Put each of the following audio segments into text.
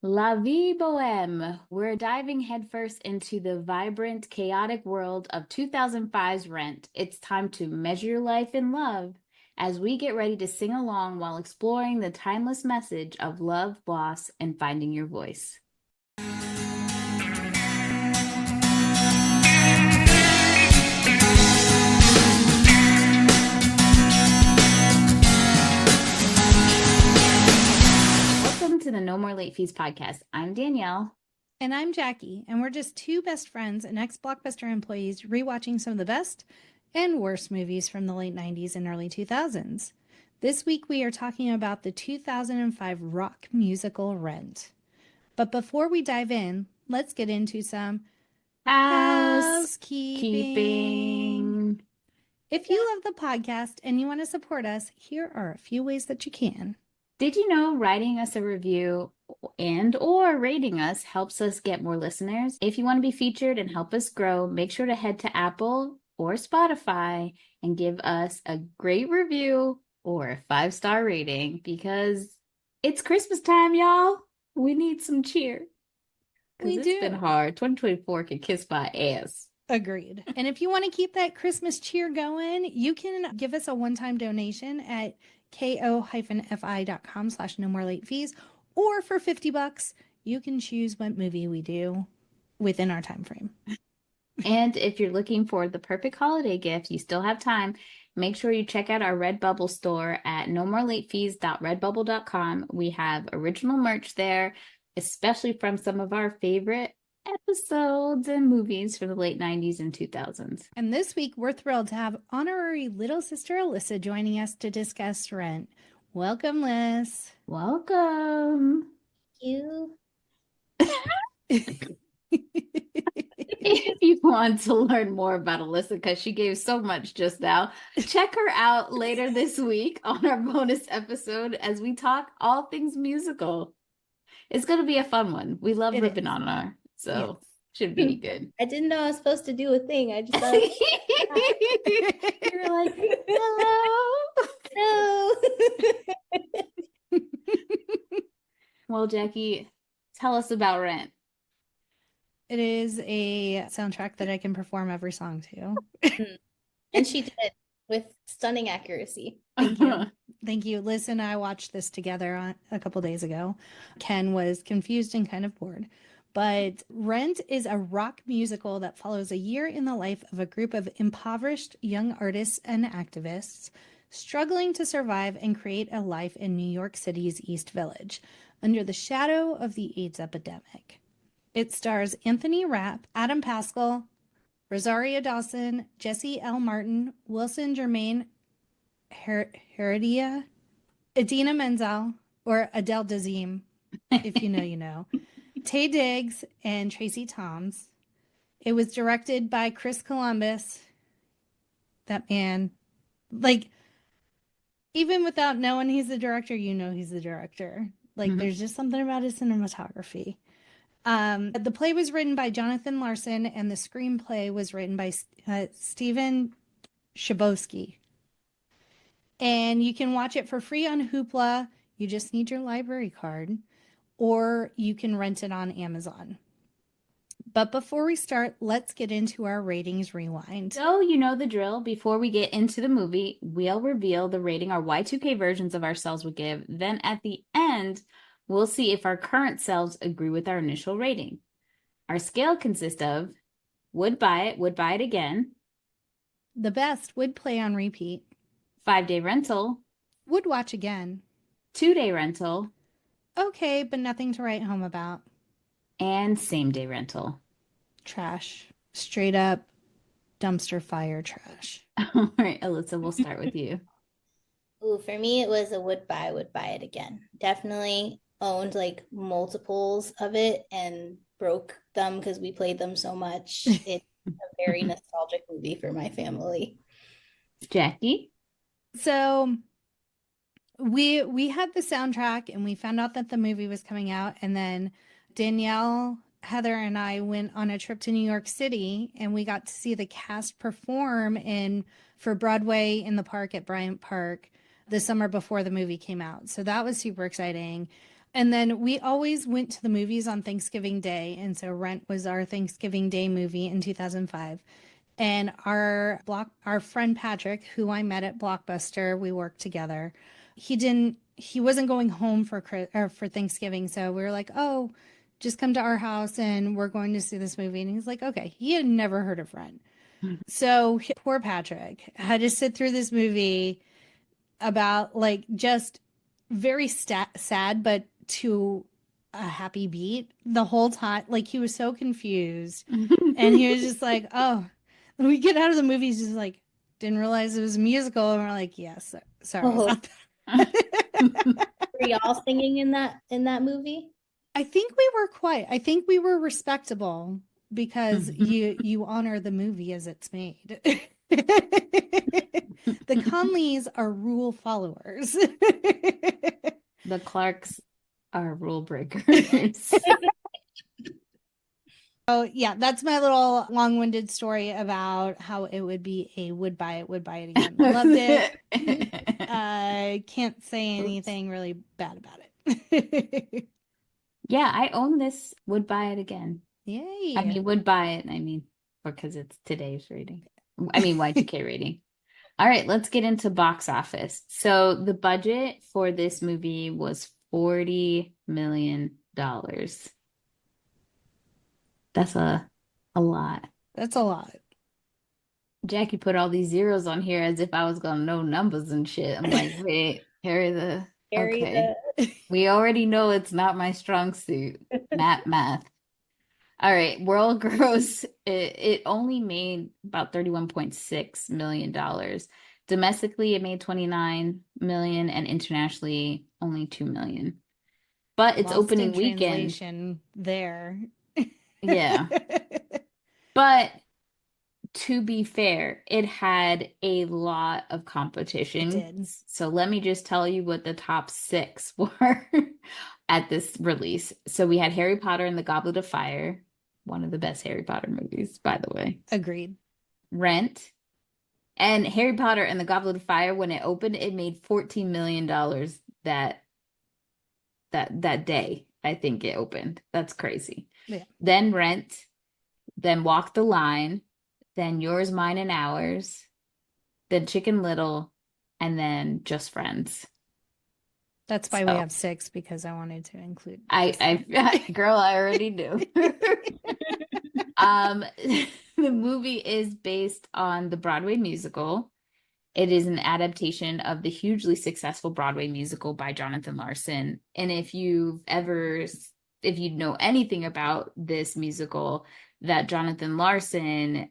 La Vie Boheme. We're diving headfirst into the vibrant, chaotic world of 2005's Rent. It's time to measure your life in love as we get ready to sing along while exploring the timeless message of love, loss, and finding your voice. Welcome to the No More Late Fees podcast. I'm Danielle. And I'm Jackie, and we're just two best friends and ex-Blockbuster employees rewatching some of the best and worst movies from the late 90s and early 2000s. This week we are talking about the 2005 rock musical Rent. But before we dive in, let's get into some housekeeping. If you love the podcast and you want to support us, here are a few ways that you can. Did you know writing us a review and or rating us helps us get more listeners? If you want to be featured and help us grow, make sure to head to Apple or Spotify and give us a great review or a 5-star rating because it's Christmas time, y'all. We need some cheer. We do. It's been hard. 2024 can kiss my ass. Agreed. And if you want to keep that Christmas cheer going, you can give us a one-time donation at ko-fi.com/no-more-late-fees, or for $50, you can choose what movie we do within our time frame. And if you're looking for the perfect holiday gift, you still have time. Make sure you check out our Redbubble store at nomorelatefees.redbubble.com. We have original merch there, especially from some of our favorite episodes and movies from the late 90s and 2000s. And this week, we're thrilled to have honorary little sister Alyssa joining us to discuss Rent. Welcome, Liz. Welcome. You. If you want to learn more about Alyssa, because she gave so much just now, check her out later this week on our bonus episode as we talk all things musical. It's going to be a fun one. We love ripping on her, so should be good. I didn't know I was supposed to do a thing. I just thought you were like, hello. no. Well, Jackie, tell us about Rent. It is a soundtrack that I can perform every song to. And she did with stunning accuracy. Thank you. Thank you. Liz and I watched this together a couple days ago. Ken was confused and kind of bored. But Rent is a rock musical that follows a year in the life of a group of impoverished young artists and activists struggling to survive and create a life in New York City's East Village under the shadow of the AIDS epidemic. It stars Anthony Rapp, Adam Pascal, Rosario Dawson, Jesse L. Martin, Wilson Jermaine, Heredia, Idina Menzel, or Adele Dazeem, if you know, you know, Taye Diggs, and Tracie Thoms. It was directed by Chris Columbus. That man, like, even without knowing he's the director, you know he's the director. Like, there's just something about his cinematography. The play was written by Jonathan Larson, and the screenplay was written by Stephen Chbosky. And you can watch it for free on Hoopla. You just need your library card, or you can rent it on Amazon. But before we start, let's get into our ratings rewind. So you know the drill. Before we get into the movie, we'll reveal the rating our Y2K versions of ourselves would give. Then at the end, we'll see if our current selves agree with our initial rating. Our scale consists of would buy it again. The best would play on repeat. 5-day rental. Would watch again. 2-day rental. Okay, but nothing to write home about. And same-day rental. Trash. Straight up dumpster fire trash. All right, Alyssa, we'll start with you. Ooh, for me, it was a would buy it again. Definitely owned like multiples of it and broke them because we played them so much. It's a very nostalgic movie for my family. Jackie? So we had the soundtrack and we found out that the movie was coming out, and then Danielle, Heather, and I went on a trip to New York City, and we got to see the cast perform for Broadway in the park at Bryant Park the summer before the movie came out. So that was super exciting. And then we always went to the movies on Thanksgiving Day. And so Rent was our Thanksgiving Day movie in 2005. And our friend Patrick, who I met at Blockbuster, we worked together. He wasn't going home for Thanksgiving. So we were like, oh, just come to our house and we're going to see this movie. And he's like, okay. He had never heard of Rent. So poor Patrick had to sit through this movie about like just very sad, but to a happy beat the whole time. Like he was so confused, and he was just like, "Oh." When we get out of the movie, he's just like, "Didn't realize it was a musical," and we're like, "Yes, sorry Oh. about that." Were y'all singing in that movie? I think we were quiet. I think we were respectable because you honor the movie as it's made. The Conleys are rule followers. The Clarks are rule breakers. Oh, yeah, that's my little long-winded story about how it would be a would buy it again. Loved it. I can't say anything really bad about it. Yeah, I own this, would buy it again. Yay. I mean, would buy it, because it's today's rating. Y2K rating. All right, let's get into box office. So the budget for this movie was $40 million. That's a lot. That's a lot. Jackie put all these zeros on here as if I was gonna know numbers and shit. I'm like, wait, okay. We already know it's not my strong suit. Math. All right, world gross, it only made about $31.6 million. Domestically, it made $29 million, and internationally, only $2 million. But its Lost opening in weekend, translation there. yeah. But to be fair, it had a lot of competition. It did. So let me just tell you what the top 6 were at this release. So we had Harry Potter and the Goblet of Fire, one of the best Harry Potter movies, by the way. Agreed. Rent. And Harry Potter and the Goblet of Fire, when it opened, it made $14 million that day. I think it opened. That's crazy. Yeah. Then Rent, then Walk the Line, then Yours, Mine, and Ours, then Chicken Little, and then Just Friends. That's why we have 6, because I wanted to include. Girl, I already knew. The movie is based on the Broadway musical. It is an adaptation of the hugely successful Broadway musical by Jonathan Larson. And if you know anything about this musical, that Jonathan Larson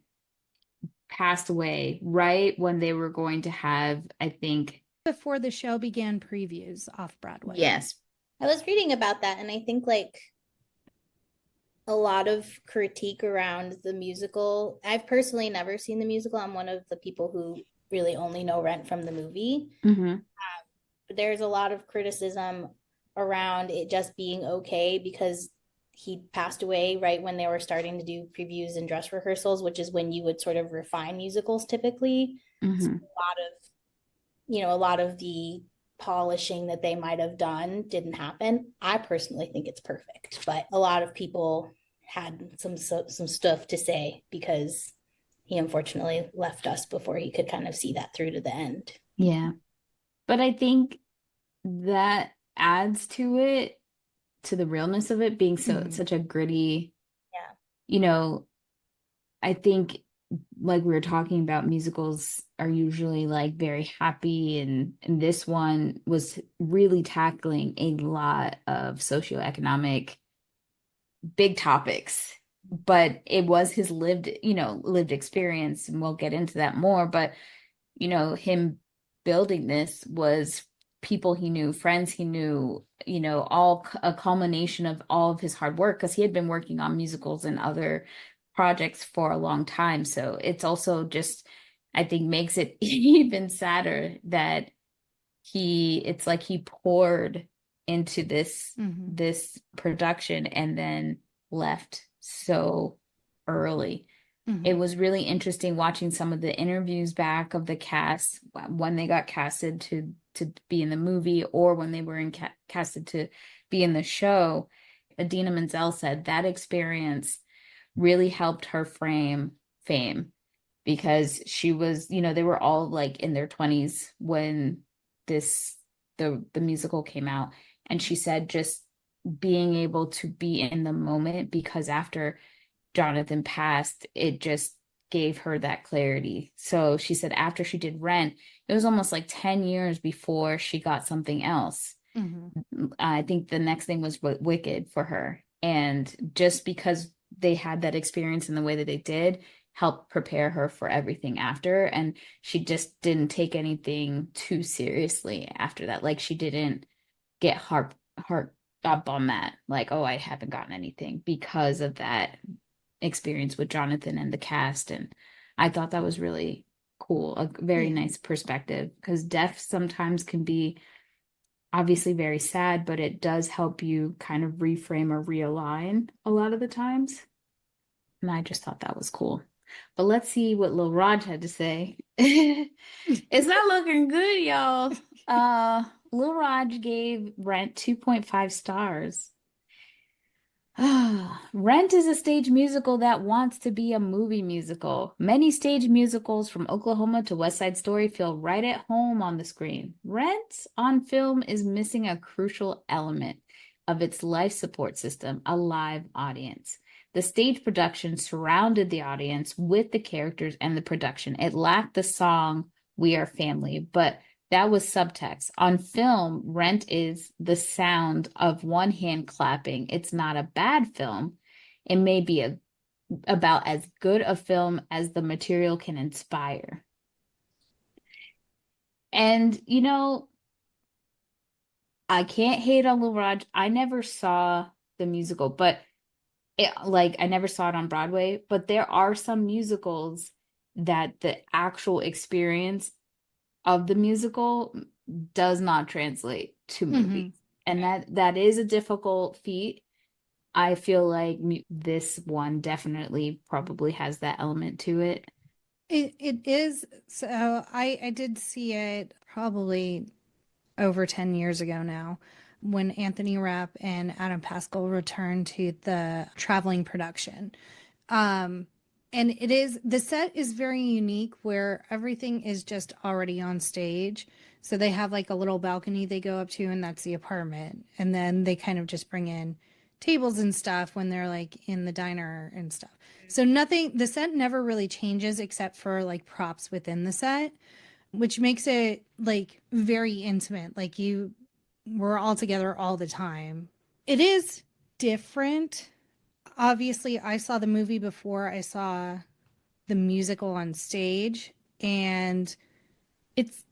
passed away right when they were going to have, I think, before the show began previews off Broadway. Yes. I was reading about that, and I think like a lot of critique around the musical. I've personally never seen the musical. I'm one of the people who really only know Rent from the movie. There's a lot of criticism around it just being okay because he passed away right when they were starting to do previews and dress rehearsals, which is when you would sort of refine musicals typically. So a lot of the polishing that they might have done didn't happen. I personally think it's perfect, but a lot of people had some stuff to say because he unfortunately left us before he could kind of see that through to the end. Yeah. But I think that adds to it, to the realness of it being such a gritty, I think, like we were talking about, musicals are usually like very happy, and this one was really tackling a lot of socioeconomic big topics, but it was his lived experience, and we'll get into that more. But him building this was people he knew, friends he knew, all a culmination of all of his hard work, because he had been working on musicals and other projects for a long time. So it's also just, I think, makes it even sadder that it's like he poured into this production and then left so early. It was really interesting watching some of the interviews back of the cast when they got casted to be in the movie, or when they were casted to be in the show, Idina Menzel said that experience really helped her frame fame because she was, they were all like in their 20s when this the musical came out. And she said just being able to be in the moment because after Jonathan passed, it just gave her that clarity. So she said after she did Rent, it was almost like 10 years before she got something else. I think the next thing was Wicked for her. And just because they had that experience in the way that they did, helped prepare her for everything after. And she just didn't take anything too seriously after that. Like she didn't get heart up on that. Like, oh, I haven't gotten anything because of that experience with Jonathan and the cast. And I thought that was really cool, a very nice perspective, because death sometimes can be obviously very sad, but it does help you kind of reframe or realign a lot of the times. And I just thought that was cool. But let's see what Lil Raj had to say. It's not looking good, y'all. Lil Raj gave Rent 2.5 stars. Rent is a stage musical that wants to be a movie musical. Many stage musicals from Oklahoma to West Side Story feel right at home on the screen. Rent on film is missing a crucial element of its life support system, a live audience. The stage production surrounded the audience with the characters and the production. It lacked the song We Are Family, but that was subtext. On film, Rent is the sound of one hand clapping. It's not a bad film. It may be about as good a film as the material can inspire. And, I can't hate on Lil Raj. I never saw the musical, but I never saw it on Broadway, but there are some musicals that the actual experience of the musical does not translate to movies. And that is a difficult feat. I feel like this one definitely probably has that element to it. It is. So I did see it probably over 10 years ago now when Anthony Rapp and Adam Pascal returned to the traveling production. And the set is very unique where everything is just already on stage. So they have like a little balcony they go up to, and that's the apartment. And then they kind of just bring in tables and stuff when they're like in the diner and stuff. So the set never really changes except for like props within the set, which makes it like very intimate. Like we're all together all the time. It is different. Obviously, I saw the movie before I saw the musical on stage, and it's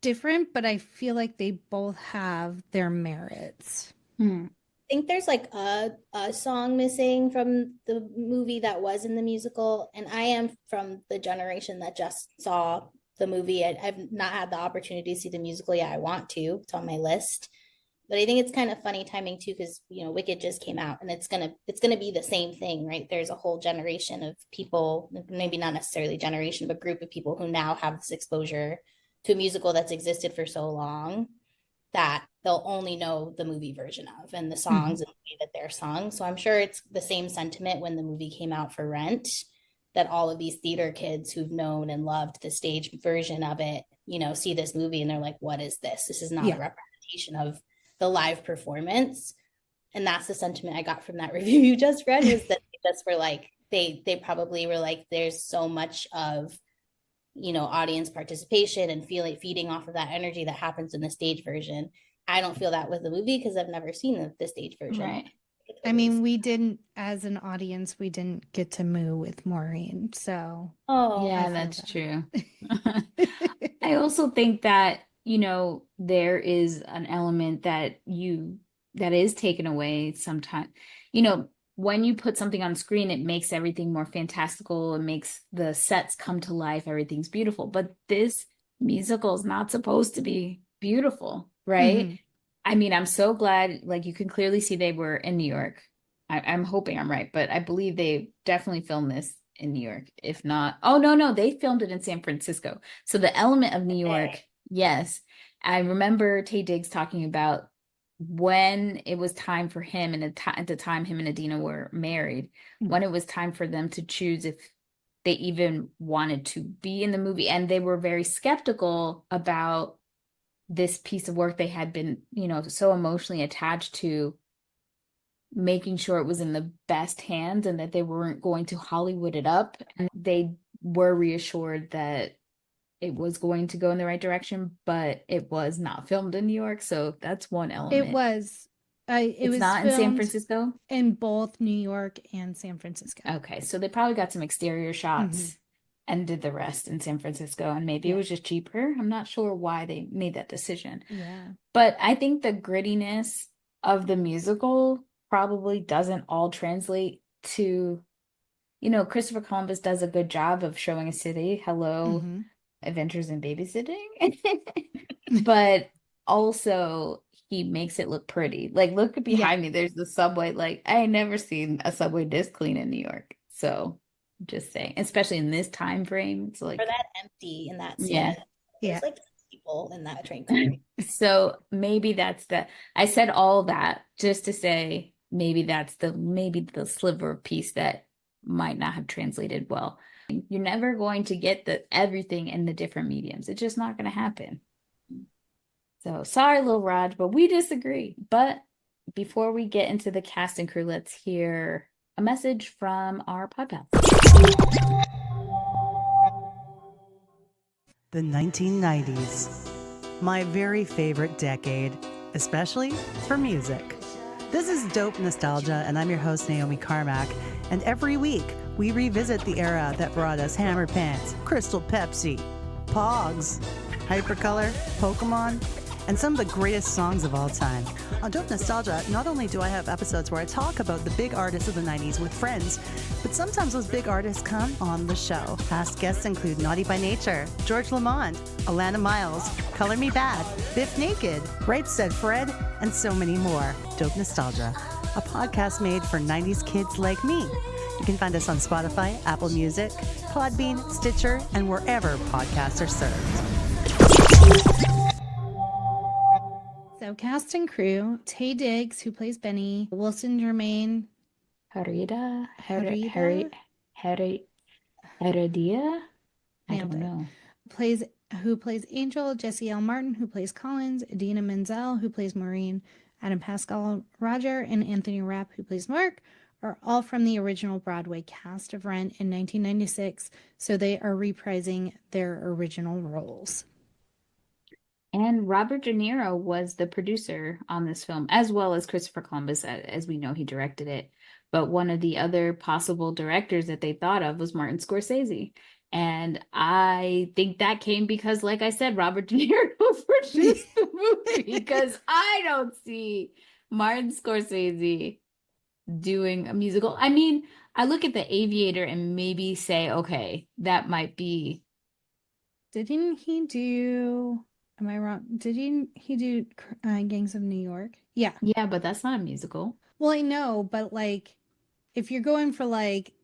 different, but I feel like they both have their merits. I think there's like a song missing from the movie that was in the musical, and I am from the generation that just saw the movie. I've not had the opportunity to see the musical yet. I want to. It's on my list. But I think it's kind of funny timing too, because Wicked just came out, and it's gonna be the same thing, right? There's a whole generation of people, maybe not necessarily generation, but group of people who now have this exposure to a musical that's existed for so long that they'll only know the movie version of and the songs and the way that they're sung. So I'm sure it's the same sentiment when the movie came out for Rent, that all of these theater kids who've known and loved the stage version of it, see this movie and they're like, what is this? This is not a representation of the live performance. And that's the sentiment I got from that review you just read, was that they just were like, they probably were like, there's so much of audience participation and feeding off of that energy that happens in the stage version. I don't feel that with the movie because I've never seen the stage version. Right. I mean, we didn't, as an audience, we didn't get to moo with Maureen. So, yeah, that's true. I also think that, there is an element that is taken away sometimes. When you put something on screen, it makes everything more fantastical. It makes the sets come to life. Everything's beautiful. But this musical is not supposed to be beautiful, right? I mean, I'm so glad, like you can clearly see they were in New York. I'm hoping I'm right, but I believe they definitely filmed this in New York. If not, oh no, they filmed it in San Francisco. So the element of New York, yes. I remember Taye Diggs talking about when it was time for him, and at the time him and Idina were married, when it was time for them to choose if they even wanted to be in the movie, and they were very skeptical about this piece of work they had been, so emotionally attached to, making sure it was in the best hands and that they weren't going to Hollywood it up. And they were reassured that it was going to go in the right direction, but it was not filmed in New York. So that's one It element. was. It It's was not in San filmed Francisco? in both New York and San Francisco. Okay, so they probably got some exterior shots and did the rest in San Francisco, and maybe it was just cheaper. I'm not sure why they made that decision. Yeah. But I think the grittiness of the musical probably doesn't all translate to, Christopher Columbus does a good job of showing a city. Hello, Adventures in Babysitting. But also he makes it look pretty. Like, look behind me, there's the subway. Like, I ain't never seen a subway this clean in New York. So just saying, especially in this time frame, it's like, or that empty in that scene. yeah. There's like people in that train car. So maybe I said all that just to say maybe that's the sliver of piece that might not have translated well. You're never going to get everything in the different mediums. It's just not going to happen. So sorry, Lil Raj, but we disagree. But before we get into the cast and crew, let's hear a message from our podcast. The 1990s. My very favorite decade, especially for music. This is Dope Nostalgia, and I'm your host, Naomi Carmack. And every week, we revisit the era that brought us Hammer Pants, Crystal Pepsi, Pogs, Hypercolor, Pokemon, and some of the greatest songs of all time. On Dope Nostalgia, not only do I have episodes where I talk about the big artists of the 90s with friends, but sometimes those big artists come on the show. Past guests include Naughty by Nature, George Lamond, Alana Miles, Color Me Bad, Biff Naked, Right Said Fred, and so many more. Dope Nostalgia, a podcast made for 90s kids like me. You can find us on Spotify, Apple Music, Podbean, Stitcher, and wherever podcasts are served. So cast and crew: Taye Diggs, who plays Benny; Wilson Jermaine, Heredia? Heredia? Heredia? I don't know. Who plays Angel; Jesse L. Martin, who plays Collins; Idina Menzel, who plays Maureen; Adam Pascal, Roger; and Anthony Rapp, who plays Mark, are all from the original Broadway cast of Rent in 1996, so they are reprising their original roles. And Robert De Niro was the producer on this film, as well as Christopher Columbus. As we know, he directed it. But one of the other possible directors that they thought of was Martin Scorsese. And I think that came because, like I said, Robert De Niro produced the movie, because I don't see Martin Scorsese doing a musical. I mean, I look at The Aviator and maybe say, okay, that might be. Didn't he do... Am I wrong? Did he do Gangs of New York? Yeah. Yeah, but that's not a musical. Well, I know, but like, if you're going for like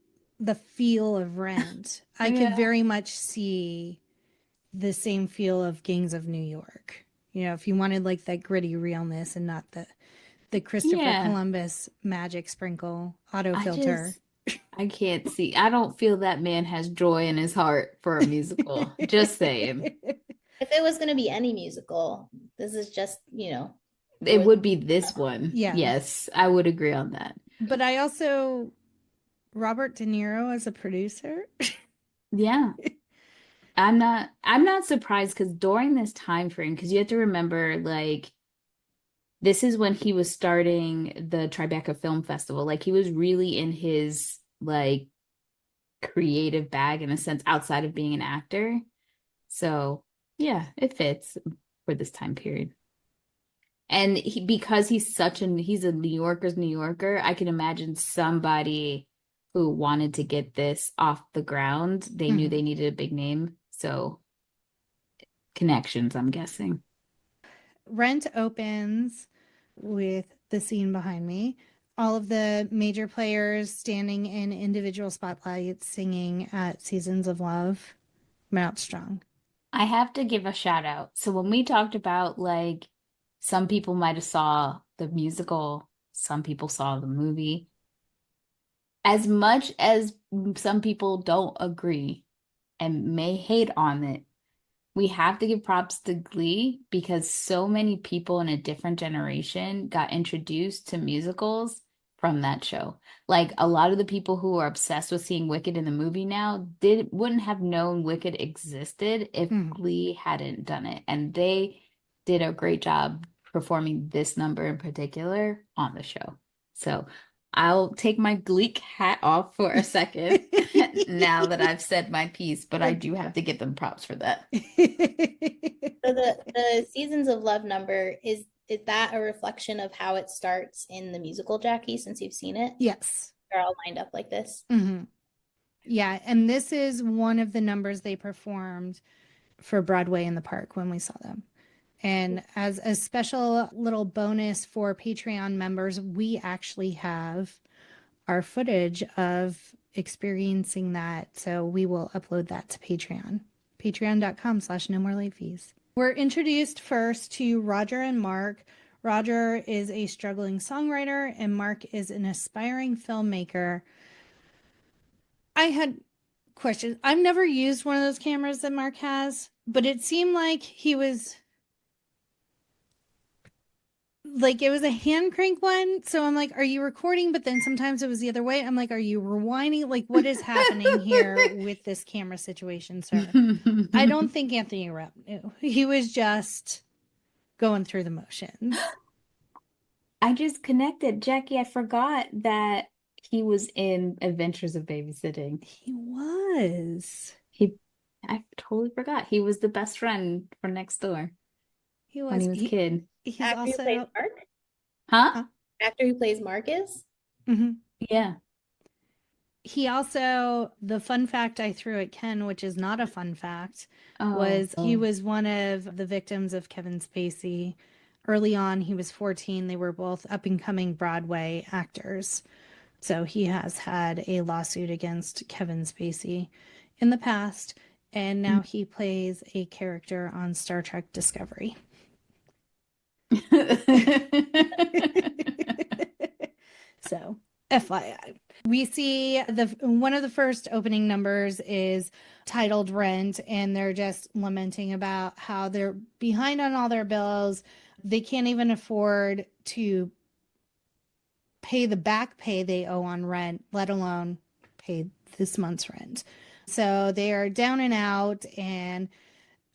the feel of Rent, I could very much see the same feel of Gangs of New York. If you wanted like that gritty realness and not the Christopher Columbus magic sprinkle autofilter. I can't see. I don't feel that man has joy in his heart for a musical. Just saying. If it was going to be any musical, this is just, it would be this one. Yeah. Yes, I would agree on that. But I also, Robert De Niro as a producer. Yeah. I'm not surprised, because during this time frame, because you have to remember, like, this is when he was starting the Tribeca Film Festival. Like, he was really in his, like, creative bag, in a sense, outside of being an actor. So yeah, it fits for this time period. And because he's a New Yorker's New Yorker, I can imagine somebody who wanted to get this off the ground. They knew they needed a big name. So connections, I'm guessing. Rent opens with the scene behind me. All of the major players standing in individual spotlights singing at Seasons of Love. Mount Strong. I have to give a shout out. So when we talked about like Some people might have saw the musical, some people saw the movie. As much as some people don't agree and may hate on it, we have to give props to Glee because so many people in a different generation got introduced to musicals from that show. Like a lot of the people who are obsessed with seeing Wicked in the movie now wouldn't have known Wicked existed if Glee hadn't done it. And they did a great job performing this number in particular on the show. So I'll take my Gleek hat off for a second now that I've said my piece, but I do have to give them props for that. So the Seasons of Love number, is that a reflection of how it starts in the musical, Jackie, since you've seen it? Yes. They're all lined up like this. Mm-hmm. Yeah, and this is one of the numbers they performed for Broadway in the Park when we saw them. And as a special little bonus for Patreon members, we actually have our footage of experiencing that. So we will upload that to Patreon, patreon.com/no more late fees. We're introduced first to Roger and Mark. Roger is a struggling songwriter and Mark is an aspiring filmmaker. I had questions. I've never used one of those cameras that Mark has, but it seemed like he was like, it was a hand crank one. So I'm like, are you recording? But then sometimes it was the other way. I'm like, are you rewinding? Like, what is happening here with this camera situation, sir? I don't think Anthony Rapp knew. He was just going through the motions. I just connected. Jackie, I forgot that he was in Adventures of Babysitting. He was. I totally forgot. He was the best friend for next door. He was. When he was a kid. He's Actor also who plays Mark? Huh? Actor who plays Mark is? Mm-hmm. Yeah. He also, the fun fact I threw at Ken, which is not a fun fact, was he was one of the victims of Kevin Spacey. Early on, he was 14. They were both up and coming Broadway actors. So he has had a lawsuit against Kevin Spacey in the past. And now he plays a character on Star Trek Discovery. So, FYI. We see one of the first opening numbers is titled Rent, and they're just lamenting about how they're behind on all their bills. They can't even afford to pay the back pay they owe on rent, let alone pay this month's rent. So they are down and out, and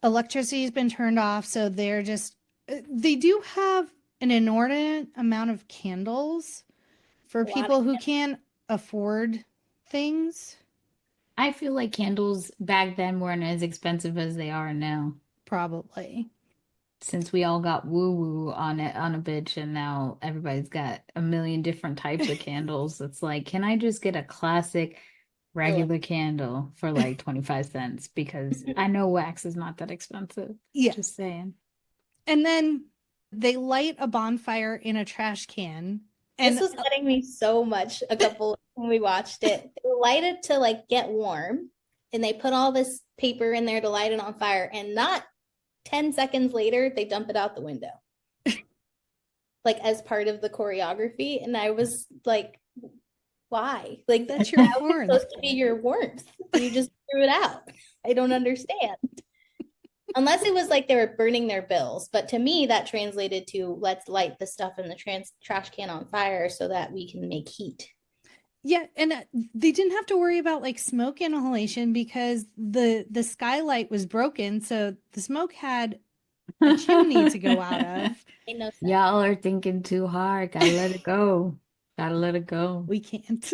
electricity has been turned off. So they do have an inordinate amount of candles for people who can't afford things. I feel like candles back then weren't as expensive as they are now. Probably. Since we all got woo-woo on a bitch and now everybody's got a million different types of candles. It's like, can I just get a classic regular candle for like 25 cents? Because I know wax is not that expensive. Yeah. Just saying. And then they light a bonfire in a trash can. And this was getting me so much when we watched it. They light it to like get warm, and they put all this paper in there to light it on fire, and not 10 seconds later they dump it out the window. Like as part of the choreography. And I was like, why? Like that's your warmth. Supposed to be your warmth. You just threw it out. I don't understand. Unless it was like they were burning their bills. But to me, that translated to let's light the stuff in the trash can on fire so that we can make heat. Yeah, and they didn't have to worry about like smoke inhalation because the skylight was broken. So the smoke had a chimney to go out of. Ain't no sense. Y'all are thinking too hard. Gotta let it go. Gotta let it go. We can't.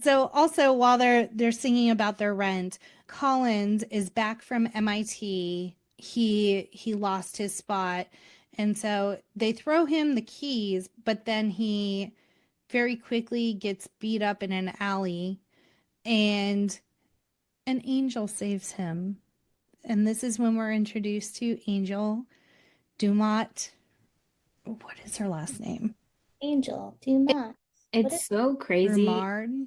So also while they're singing about their rent, Collins is back from MIT. He lost his spot. And so they throw him the keys, but then he very quickly gets beat up in an alley and an angel saves him. And this is when we're introduced to Angel Dumont. What is her last name? Angel Dumont. It's so crazy. Remard.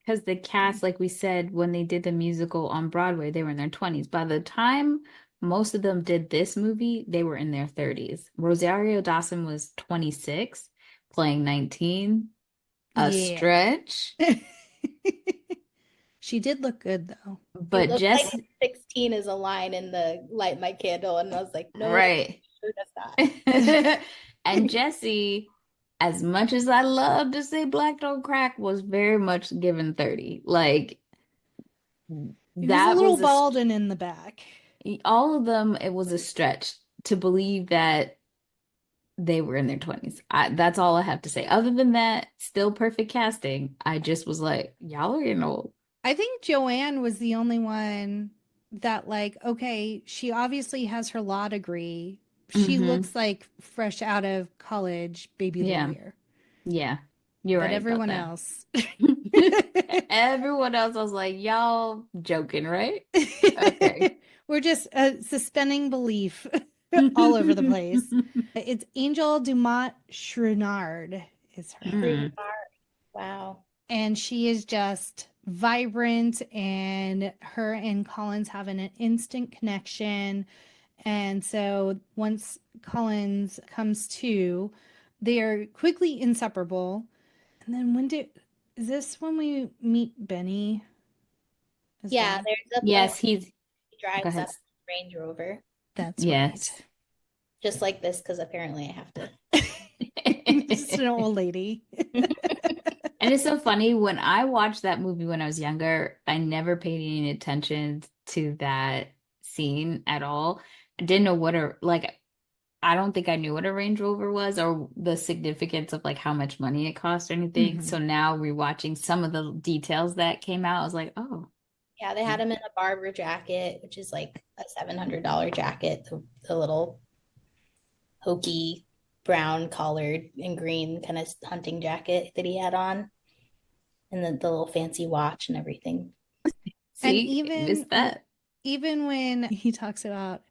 Because the cast, like we said, when they did the musical on Broadway, they were in their 20s. By the time most of them did this movie, they were in their 30s. Rosario Dawson was 26, playing 19. A Yeah. stretch. She did look good though. It But looked Jess, like 16 is a line in the Light My Candle, and I was like, no, right. sure does not. And Jesse, as much as I love to say black don't crack, was very much given 30. Like He was a that little was bald and in the back. all of them, it was a stretch to believe that they were in their 20s. That's all I have to say. Other than that, still perfect casting. I just was like, y'all are getting old. I think Joanne was the only one that, like, okay, she obviously has her law degree. She Hmm. looks like fresh out of college baby Yeah. lawyer. Yeah. You're But right about everyone that. else. Everyone else, I was like, y'all joking, right? Okay. We're just suspending belief all over the place. It's Angel Dumont Chouinard is her name. Mm. Wow. And she is just vibrant, and her and Collins have an instant connection. And so once Collins comes to, they are quickly inseparable. And then is this when we meet Benny as Yeah, well? there's a point Yes, where he go drives ahead. up Range Rover, That's Yes. right. just like this, because apparently I have to. Just an old lady. And it's so funny when I watched that movie when I was younger, I never paid any attention to that scene at all. I didn't know what a like I don't think I knew what a Range Rover was or the significance of like how much money it cost or anything. Mhm. So now rewatching some of the details that came out, I was like, oh. Yeah, they had him in a Barber jacket, which is like a $700 jacket, the little hokey brown collared and green kind of hunting jacket that he had on, and the little fancy watch and everything. And See, missed that. even when he talks about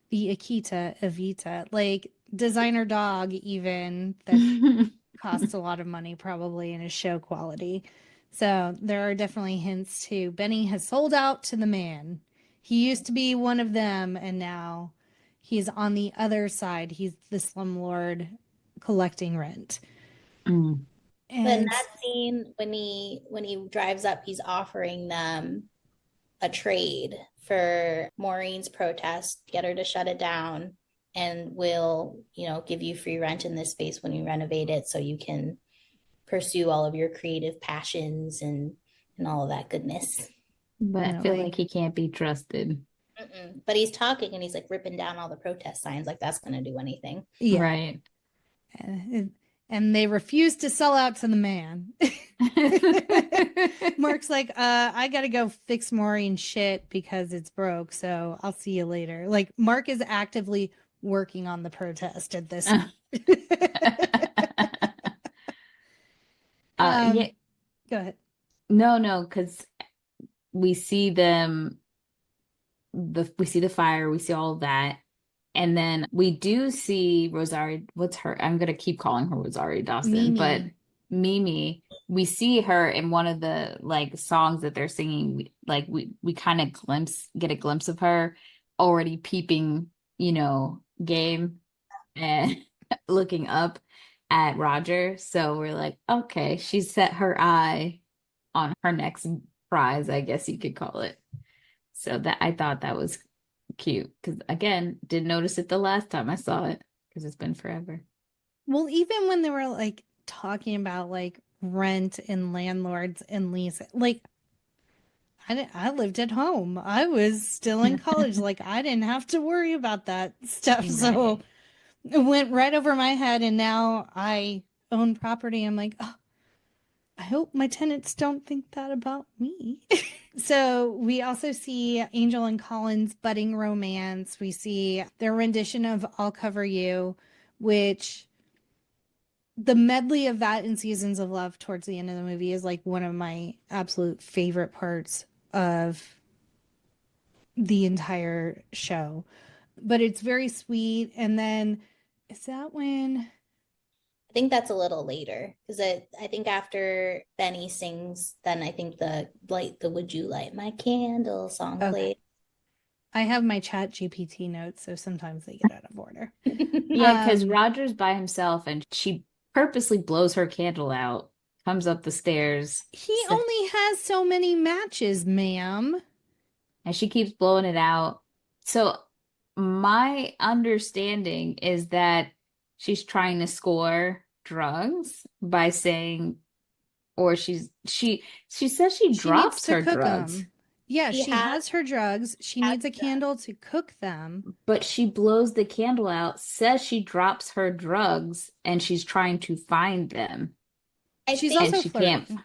the Akita Evita, like designer dog, even that costs a lot of money probably and is show quality. So there are definitely hints to Benny has sold out to the man. He used to be one of them, and now he's on the other side. He's the slumlord collecting rent. Mm. But in And that scene, when he drives up, he's offering them a trade for Maureen's protest, get her to shut it down, and we'll, give you free rent in this space when you renovate it so you can pursue all of your creative passions and all of that goodness. But I No, feel like- like he can't be trusted. But he's talking and he's like ripping down all the protest signs, like that's going to do anything. yeah. Right. And they refuse to sell out to the man. Mark's like, I gotta go fix Maureen's shit because it's broke, so I'll see you later. Like, Mark is actively working on the protest at this. Yeah. Go ahead. No, because we see them, we see the fire, we see all of that. And then we do see Rosario, what's her? I'm gonna keep calling her Rosario Dawson, Mimi. but Mimi, we see her in one of the like songs that they're singing, like we kind of get a glimpse of her already peeping, game and looking up at Roger. So we're like, okay, she set her eye on her next prize, I guess you could call it. So that I thought that was cute because again, didn't notice it the last time I saw it because it's been forever. Well, even when they were like talking about like rent and landlords and lease, like I lived at home. I was still in college. Like I didn't have to worry about that stuff. So it went right over my head. And now I own property. I'm like, oh, I hope my tenants don't think that about me. So we also see Angel and Colin's budding romance. We see their rendition of I'll Cover You, which the medley of that in Seasons of Love towards the end of the movie is like one of my absolute favorite parts of the entire show. But it's very sweet. And then is that when I think that's a little later because I think after Benny sings, then I think the Would You Light My Candle song played. I have my chat GPT notes, so sometimes they get out of order. Yeah, because Um, Roger's by himself and she purposely blows her candle out, comes up the stairs, He only has so many matches, ma'am. and she keeps blowing it out. So my understanding is that she's trying to score drugs by saying, or she says she She needs drops to her cook drugs, them. Yeah, She she has has her drugs. She has needs a drugs. candle to cook them. but she blows the candle out, says she drops her drugs, and she's trying to find them, I She's think and also she can't. flirting.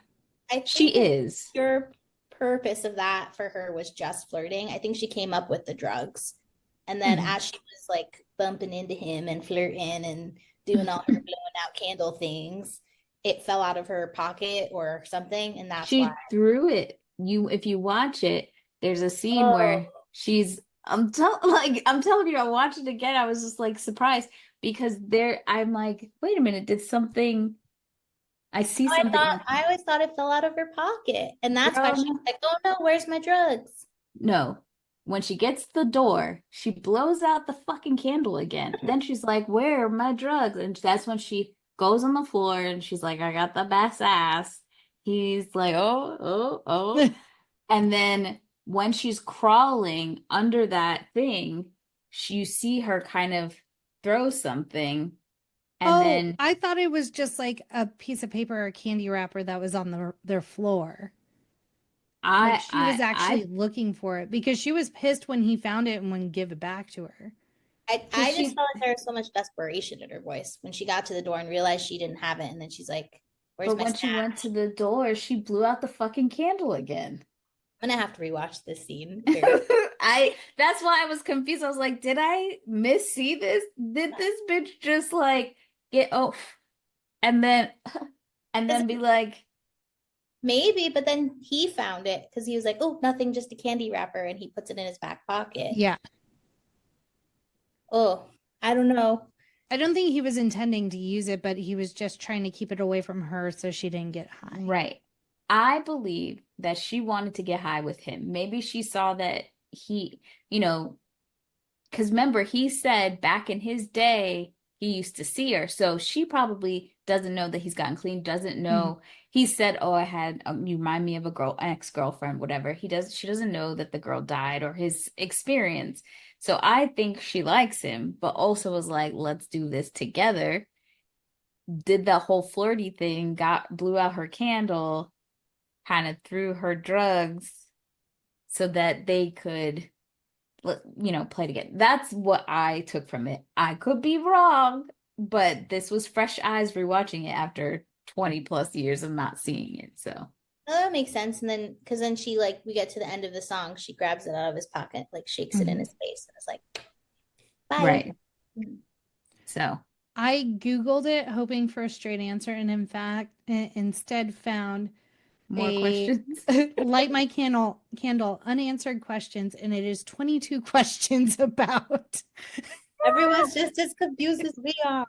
I She think the is. pure purpose of that for her was just flirting. I think she came up with the drugs. And then Mhm. as she was like bumping into him and flirting and doing all her blowing out candle things, it fell out of her pocket or something. And that's why. She threw it. If you watch it, there's a scene Oh, where I'm telling you, I watched it again. I was just like surprised because I'm like, wait a minute, did something I see something. I always thought it fell out of her pocket. And that's why Girl, she's no. like, oh no, where's my drugs? No. When she gets to the door, she blows out the fucking candle again. Then she's like, where are my drugs? And that's when she goes on the floor and she's like, I got the best ass. He's like, oh, oh, oh. And then when she's crawling under that thing, you see her kind of throw something. And Oh, then I thought it was just like a piece of paper or a candy wrapper that was on their floor. Like I, she was I, actually I, looking for it because she was pissed when he found it and wouldn't give it back to her. because I just she, felt like there was so much desperation in her voice when she got to the door and realized she didn't have it. And then she's like, where's but my when she went stash? to the door, she blew out the fucking candle again. I'm gonna have to rewatch this scene. That's why I was confused. I was like, did I see this? Did this bitch just like get and then be like, Maybe, but then he found it because he was like, oh, nothing, just a candy wrapper. And he puts it in his back pocket. Yeah. Oh, I don't know. I don't think he was intending to use it, but he was just trying to keep it away from her so she didn't get high. right. I believe that she wanted to get high with him. Maybe she saw that he, because remember, he said back in his day, he used to see her. So she probably doesn't know that he's gotten clean, doesn't know. Mhm. He said, oh, I had, you remind me of ex-girlfriend, whatever. She doesn't know that the girl died or his experience. So I think she likes him, but also was like, let's do this together. Did that whole flirty thing, blew out her candle, kind of threw her drugs so that they could play together. That's what I took from it. I could be wrong, but this was fresh eyes rewatching it after 20 plus years of not seeing it. So Oh, that makes sense. And then, because then she, like, we get to the end of the song, she grabs it out of his pocket, like, shakes it in Mhm. his face. And it's like, bye. right. So I Googled it hoping for a straight answer and in fact instead found more a questions. light my candle unanswered questions and it is 22 questions about Everyone's just as confused as we are.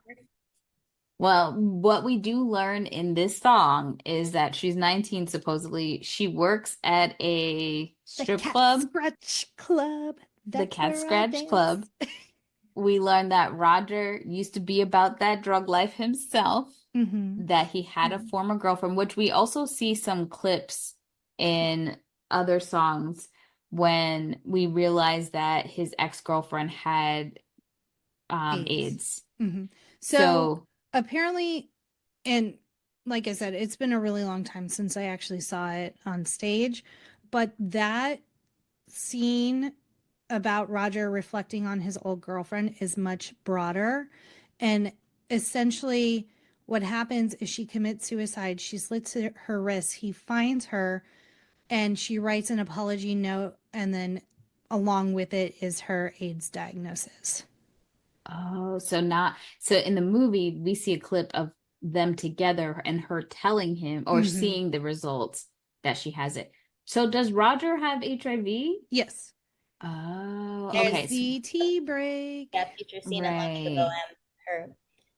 Well, what we do learn in this song is that she's 19, supposedly. She works at a strip the Cat club, Scratch Club. the That's Cat where I Scratch dance. Club. We learn that Roger used to be about that drug life himself, Mhm. that he had a former girlfriend, which we also see some clips in other songs when we realize that his ex-girlfriend had AIDS. Mhm. So So apparently, and like I said, it's been a really long time since I actually saw it on stage, but that scene about Roger reflecting on his old girlfriend is much broader. And essentially, what happens is she commits suicide. She slits her wrists. He finds her and she writes an apology note. And then along with it is her AIDS diagnosis. so in the movie we see a clip of them together and her telling him or seeing the results that she has it. So does Roger have HIV? Yes. Oh, There's okay. CT break. Yeah, future scene and Lucky the Right. Bohem. Her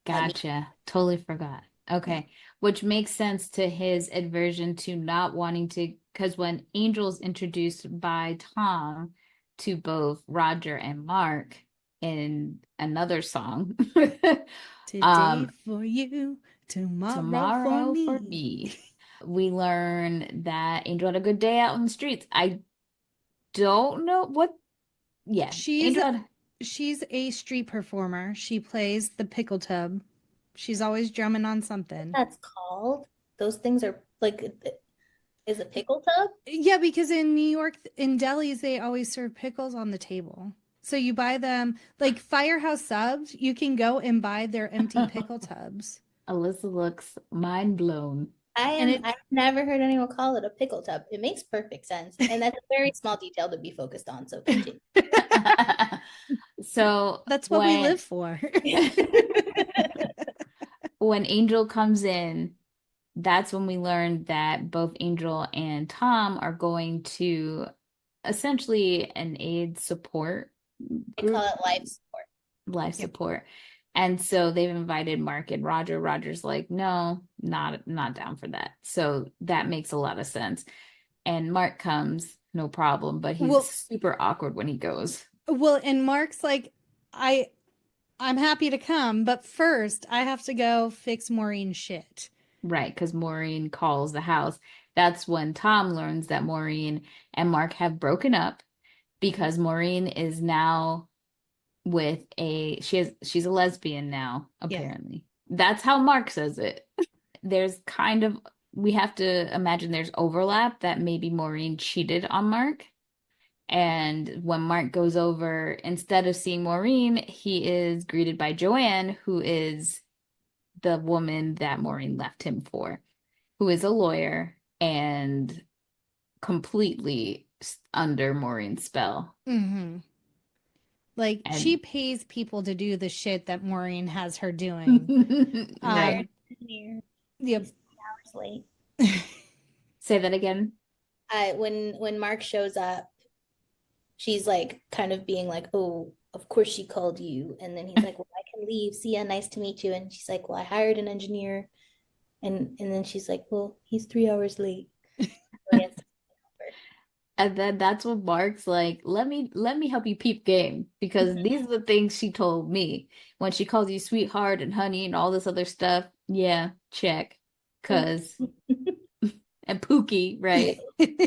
Gotcha. Totally forgot. Okay. Which makes sense to his aversion to not wanting to, because when Angel's introduced by Tom to both Roger and Mark in another song. Today for you, tomorrow for me. We learn that Angel had a good day out in the streets. I don't know what. Yeah, She's a street performer. She plays the pickle tub. She's always drumming on something. That's called. Those things are like, is a pickle tub? Yeah, because in New York, in delis, they always serve pickles on the table. So you buy them like Firehouse Subs. You can go and buy their empty pickle tubs. Alyssa looks mind blown. I've never heard anyone call it a pickle tub. It makes perfect sense. And that's a very small detail to be focused on. So continue. So that's what we live for. When Angel comes in, that's when we learn that both Angel and Tom are going to essentially an AIDS support group. They call it life support. Life support. And so they've invited Mark and Roger. Roger's like, no, not down for that. So that makes a lot of sense. And Mark comes, no problem, but he's super awkward when he goes. Well, and Mark's like, I'm happy to come, but first I have to go fix Maureen's shit. Right, because Maureen calls the house. That's when Tom learns that Maureen and Mark have broken up because Maureen is now with she's a lesbian now, apparently. Yeah. That's how Mark says it. There's we have to imagine there's overlap that maybe Maureen cheated on Mark. And when Mark goes over, instead of seeing Maureen, he is greeted by Joanne, who is the woman that Maureen left him for, who is a lawyer and completely under Maureen's spell. Mm-hmm. Like, she pays people to do the shit that Maureen has her doing. Right. Yep. 6 hours late. Say that again. When Mark shows up, she's like kind of being like, oh, of course she called you. And then he's like, well, I can leave. See ya. Nice to meet you. And she's like, well, I hired an engineer. And then she's like, well, he's 3 hours late. And then that's when Mark's like, let me help you peep game, because these are the things she told me when she calls you sweetheart and honey and all this other stuff. Yeah, check. Cause and Pookie, right?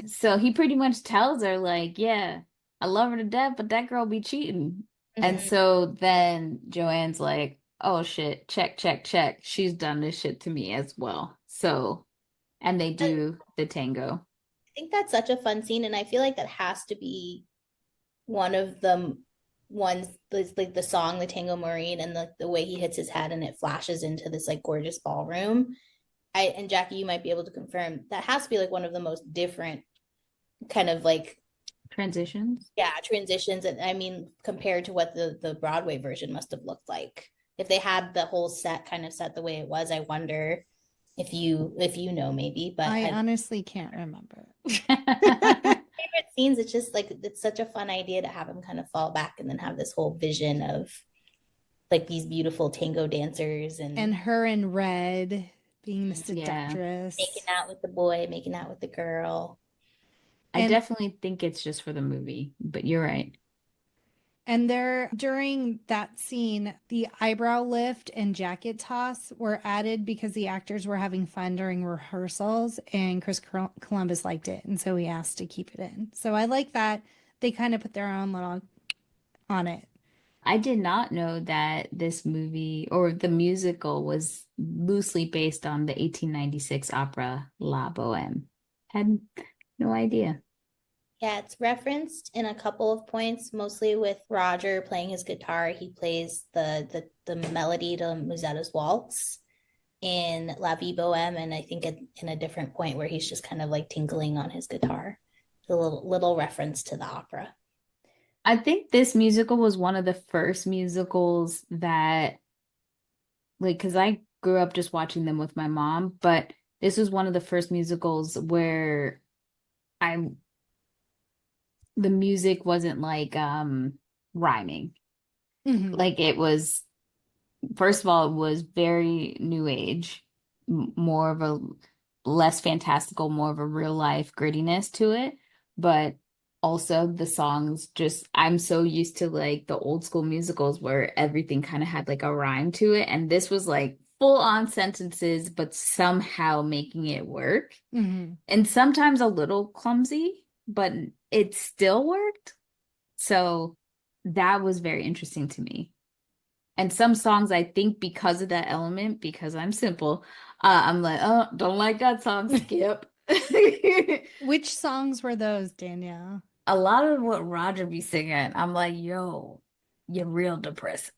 So he pretty much tells her like, yeah, I love her to death, but that girl be cheating. Mm-hmm. And so then Joanne's like, oh shit, check. She's done this shit to me as well. So, and they do the tango. I think that's such a fun scene, and I feel like that has to be one of the ones, like the song, the Tango Maureen, and the way he hits his head and it flashes into this like gorgeous ballroom. And Jackie, you might be able to confirm that has to be like one of the most different kind of like transitions. Yeah, transitions. And I mean, compared to what the Broadway version must have looked like. If they had the whole set kind of set the way it was, I wonder if you know maybe, but I honestly can't remember. Favorite scenes, it's just like it's such a fun idea to have him kind of fall back and then have this whole vision of like these beautiful tango dancers and her in red being the seductress, making out with the boy, making out with the girl. I definitely think it's just for the movie, but you're right. And during that scene, the eyebrow lift and jacket toss were added because the actors were having fun during rehearsals, and Chris Columbus liked it, and so he asked to keep it in. So I like that they kind of put their own little on it. I did not know that this movie or the musical was loosely based on the 1896 opera La Bohème. Had no idea. Yeah, it's referenced in a couple of points, mostly with Roger playing his guitar. He plays the melody to Musetta's Waltz in La Vie Bohème, and I think in a different point where he's just kind of like tinkling on his guitar. A little reference to the opera. I think this musical was one of the first musicals that, like, because I grew up just watching them with my mom, but this was one of the first musicals where the music wasn't like rhyming. Mm-hmm. Like it was, first of all, it was very new age, more of a less fantastical, more of a real life grittiness to it. But also the songs just I'm so used to like the old school musicals where everything kind of had like a rhyme to it, and this was like full on sentences but somehow making it work, and sometimes a little clumsy, but it still worked. So that was very interesting to me. And some songs, I think, because of that element, because I'm simple, I'm like, oh, don't like that song, skip. Which songs were those, Danielle? A lot of what Roger be singing, I'm like, yo, you're real depressing.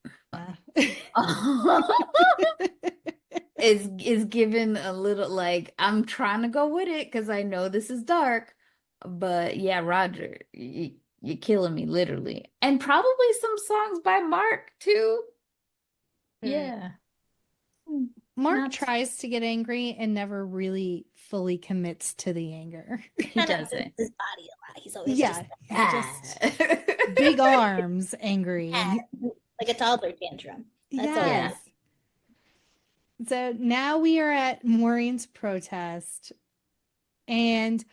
Is given a little like I'm trying to go with it because I know this is dark, but yeah, Roger, you're killing me literally, and probably some songs by Mark too. Yeah. Mark tries to get angry and never really fully commits to the anger. He doesn't. His body a lot. He's always just big arms angry. Like a toddler tantrum. That's all. Yes. So now we are at Maureen's protest. And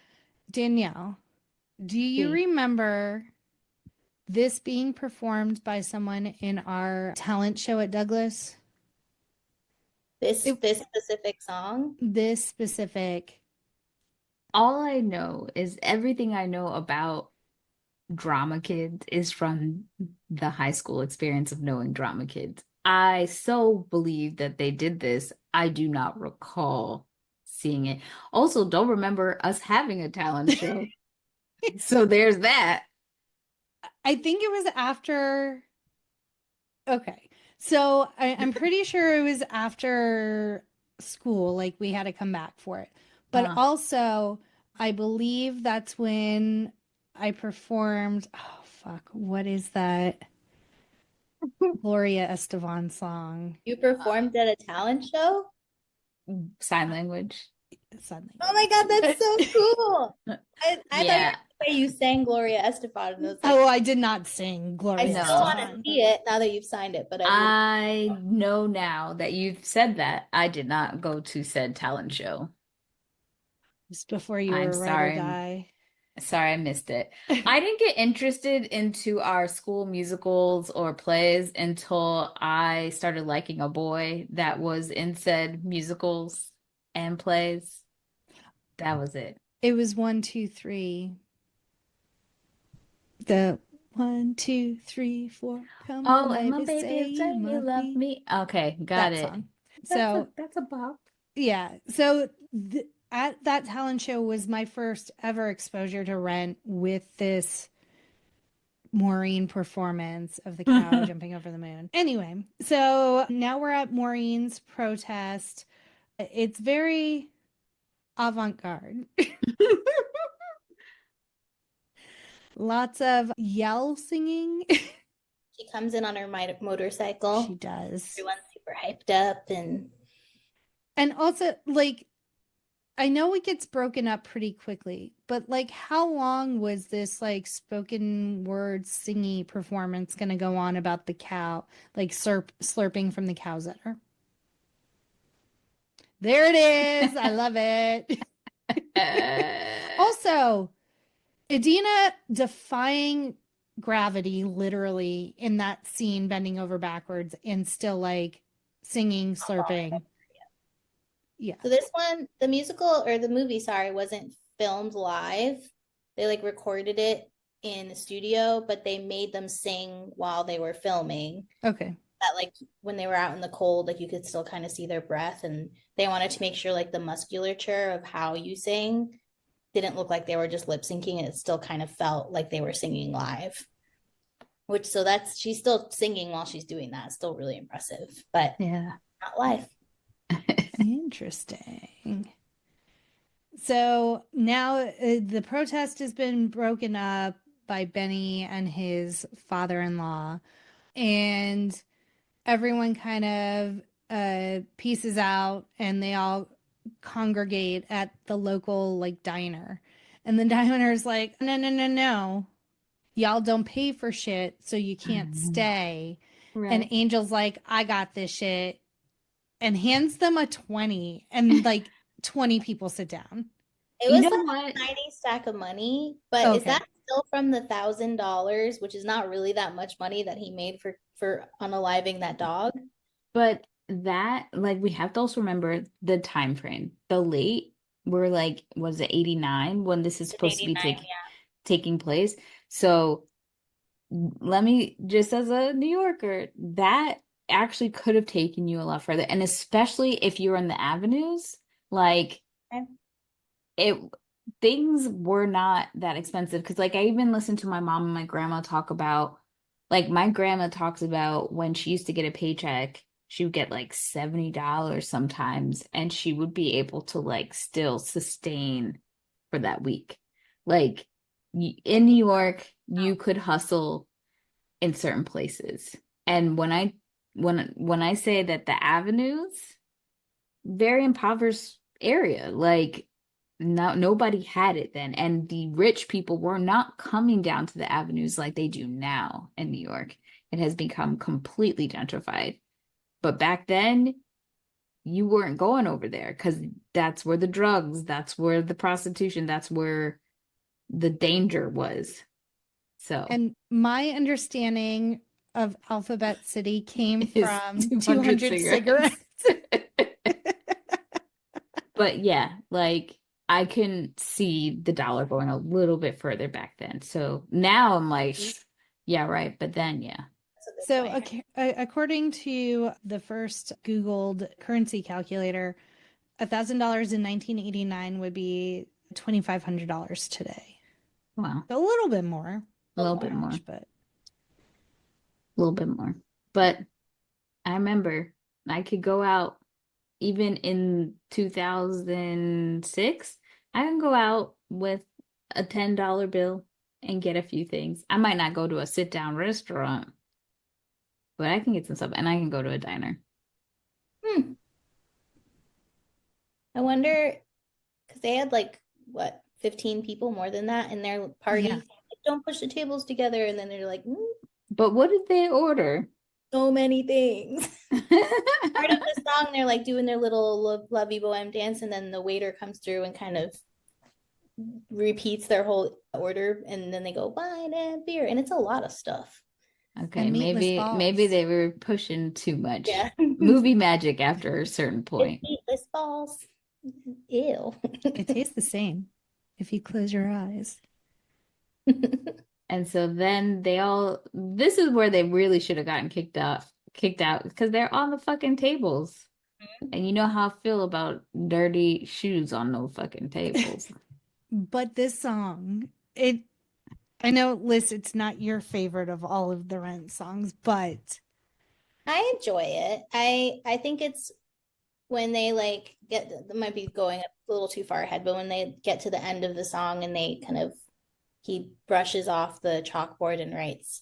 Danielle, do you remember this being performed by someone in our talent show at Douglas? This specific song? This specific. All I know is everything I know about drama kids is from the high school experience of knowing drama kids. I so believe that they did this. I do not recall seeing it. Also, don't remember us having a talent show. So there's that. I think it was after. Okay. So I'm pretty sure it was after school, like we had to come back for it. But also, I believe that's when I performed. Oh, fuck. What is that? Gloria Estefan song. You performed at a talent show? Sign language. Oh my God, that's so cool. I thought you sang Gloria Estefan. I did not sing Gloria Estefan. I still want to see it now that you've signed it, but I know now that you've said that I did not go to said talent show. Just before you were ready to die. Sorry, I missed it. I didn't get interested into our school musicals or plays until I started liking a boy that was in said musicals and plays. That was it. It was 1, 2, 3. The 1, 2, 3, 4. Come on, and my baby say you love me. Okay, got it. Song. So that's a bop. Yeah. So at that talent show was my first ever exposure to Rent with this Maureen performance of the cow jumping over the moon. Anyway, so now we're at Maureen's protest. It's very avant-garde. Lots of yell singing. She comes in on her motorcycle. She does. Everyone's super hyped up and also like I know it gets broken up pretty quickly, but like how long was this like spoken word singy performance going to go on about the cow, like slurping from the cow's udder? There it is. I love it. Also, Idina defying gravity literally in that scene, bending over backwards and still like singing, slurping. Yeah. So this one, the musical or the movie, sorry, wasn't filmed live. They like recorded it in the studio, but they made them sing while they were filming. Okay. That like when they were out in the cold, like you could still kind of see their breath, and they wanted to make sure like the musculature of how you sing didn't look like they were just lip syncing. It still kind of felt like they were singing live. Which so that's she's still singing while she's doing that. It's still really impressive, but yeah, not live. Interesting. So now the protest has been broken up by Benny and his father-in-law, and everyone kind of pieces out and they all congregate at the local like diner. And the diner's like, no. Y'all don't pay for shit, so you can't stay. Right. And Angel's like, I got this shit. And hands them a 20, and like 20 people sit down. It was like a tiny stack of money, but is that still from the $1,000, which is not really that much money that he made for unaliving that dog. But that, like, we have to also remember the time frame. The late, we're like, was it 89 when this is supposed to be 89, taking place? So let me, just as a New Yorker, that actually could have taken you a lot further. And especially if you're in the avenues, like yeah. it, things were not that expensive. Because, like, I even listened to my mom and my grandma talk about, like, my grandma talks about when she used to get a paycheck, she would get like $70 sometimes, and she would be able to, like, still sustain for that week. Like, in New York, you could hustle in certain places. And when I say that the avenues, very impoverished area, like, nobody had it then, and the rich people were not coming down to the avenues like they do now in New York. It has become completely gentrified. But back then, you weren't going over there because that's where the drugs, that's where the prostitution, that's where the danger was. So And my understanding of Alphabet City came is from 200 200 cigarettes. But yeah, like, I can see the dollar going a little bit further back then. So now I'm like, yeah, right. But then, yeah. So, according to the first Googled currency calculator, $1,000 in 1989 would be $2,500 today. Wow. So a little bit more. A little bit more. But a little bit more. But I remember I could go out even in 2006. I can go out with a $10 bill and get a few things. I might not go to a sit down restaurant, but I can get some stuff, and I can go to a diner. I wonder, because they had like, what, 15 people, more than that in their party. Yeah. Like, don't push the tables together. And then they're like, But what did they order? so many things. Part of the song, they're like doing their little Lovey Bohem dance, and then the waiter comes through and kind of repeats their whole order, and then they go wine and beer, and it's a lot of stuff. Okay, And meatless balls. maybe they were pushing too much. Yeah. Movie magic after a certain point. Meatless balls. Ew. It tastes the same if you close your eyes. And so then this is where they really should have gotten kicked out because they're on the fucking tables. And you know how I feel about dirty shoes on no fucking tables. But this song, I know, Liz, it's not your favorite of all of the Rent songs, but I enjoy it. I think it's when they like might be going a little too far ahead, but when they get to the end of the song and they kind of, he brushes off the chalkboard and writes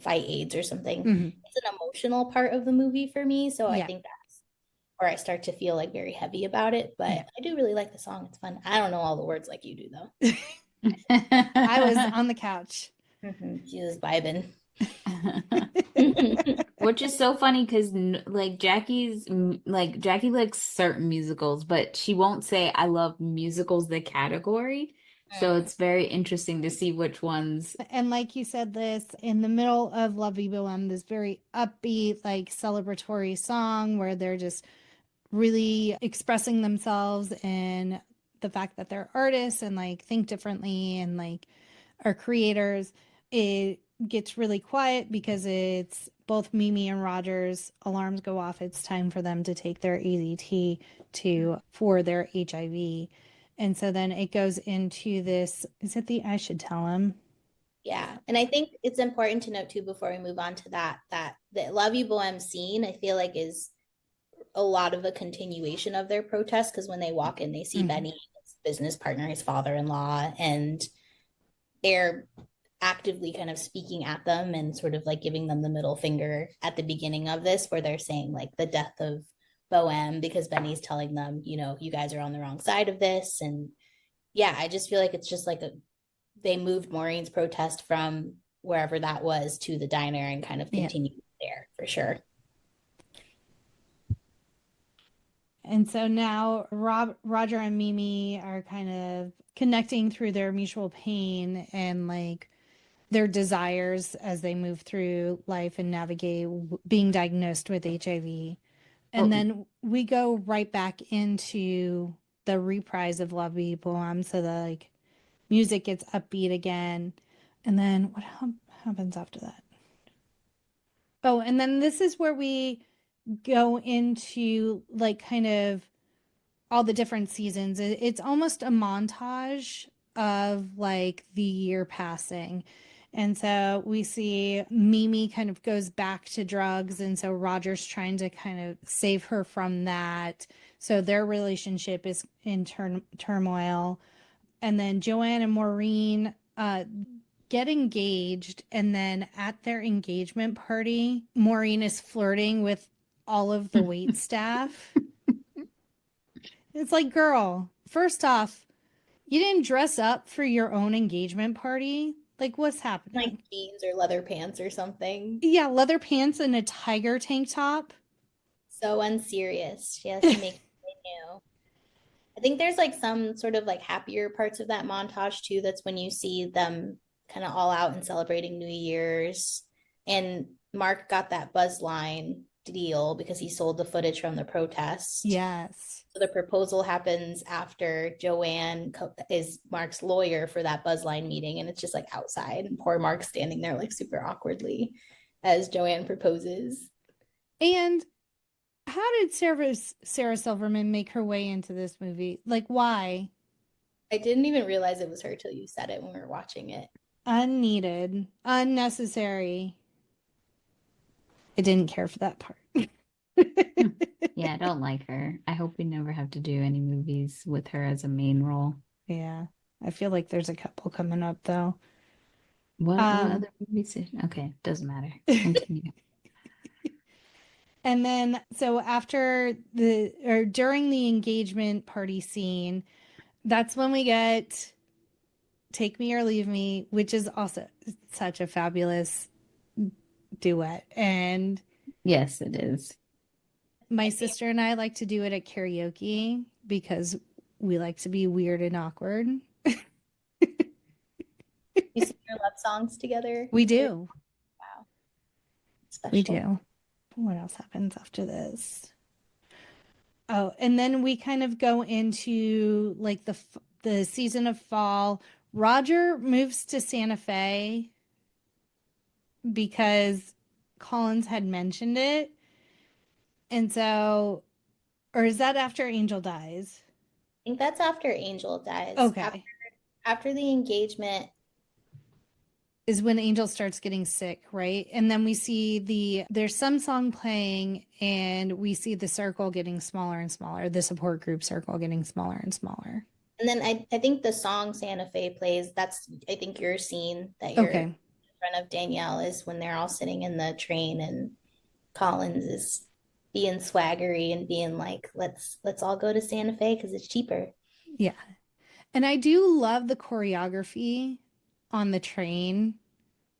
fight AIDS or something. Mm-hmm. It's an emotional part of the movie for me. So Yeah. I think that's where I start to feel like very heavy about it. But Yeah. I do really like the song. It's fun. I don't know all the words like you do though. I was on the couch. She was vibing. Which is so funny because like Jackie likes certain musicals, but she won't say I love musicals, the category. So it's very interesting to see which ones. And like you said, Liz, in the middle of Lovey Bohem, this very upbeat, like celebratory song where they're just really expressing themselves and the fact that they're artists and like think differently and like are creators. It gets really quiet because it's both Mimi and Roger's alarms go off. It's time for them to take their AZT for their HIV. And so then it goes into this, is it the I should tell him? Yeah. And I think it's important to note too, before we move on to that the Lovey Bohem scene, I feel like is a lot of a continuation of their protest, because when they walk in, they see Benny, his business partner, his father-in-law, and they're actively kind of speaking at them and sort of like giving them the middle finger at the beginning of this, where they're saying like the death of Bohem, because Benny's telling them, you know, you guys are on the wrong side of this. And yeah, I just feel like it's just like they moved Maureen's protest from wherever that was to the diner and kind of continued there for sure. And so now Roger and Mimi are kind of connecting through their mutual pain and like their desires as they move through life and navigate being diagnosed with HIV. And then we go right back into the reprise of La Vie Boheme. So the like music gets upbeat again. And then what happens after that? Oh, and then this is where we go into like kind of all the different seasons. It's almost a montage of like the year passing. And so we see Mimi kind of goes back to drugs. And so Roger's trying to kind of save her from that. So their relationship is in turmoil. And then Joanne and Maureen get engaged. And then at their engagement party, Maureen is flirting with all of the wait staff. It's like, girl, first off, you didn't dress up for your own engagement party. Like, what's happening? Like jeans or leather pants or something. Yeah, leather pants and a tiger tank top. So unserious. She has to make it new. I think there's like some sort of like happier parts of that montage too. That's when you see them kind of all out and celebrating New Year's. And Mark got that Buzz line deal because he sold the footage from the protest. Yes. So the proposal happens after Joanne is Mark's lawyer for that Buzzline meeting, and it's just like outside, and poor Mark's standing there like super awkwardly as Joanne proposes. And how did Sarah Silverman make her way into this movie? Like, why? I didn't even realize it was her till you said it when we were watching it. Unneeded, unnecessary. I didn't care for that part. Yeah, I don't like her. I hope we never have to do any movies with her as a main role. Yeah, I feel like there's a couple coming up though. What other movies? Okay, doesn't matter. Continue. And then, so after during the engagement party scene, that's when we get Take Me or Leave Me, which is also such a fabulous duet. And yes, it is. My sister and I like to do it at karaoke because we like to be weird and awkward. You sing your love songs together? We do. Wow. Special. We do. What else happens after this? Oh, and then we kind of go into like the season of fall. Roger moves to Santa Fe because Collins had mentioned it. And so, or is that after Angel dies? I think that's after Angel dies. Okay. After the engagement is when Angel starts getting sick, right? And then we see there's some song playing and we see the circle getting smaller and smaller, the support group circle getting smaller and smaller. And then I think the song Santa Fe plays, that's, I think your scene that you're in front of Danielle is when they're all sitting in the train and Collins is being swaggery and being like, let's all go to Santa Fe because it's cheaper. Yeah. And I do love the choreography on the train.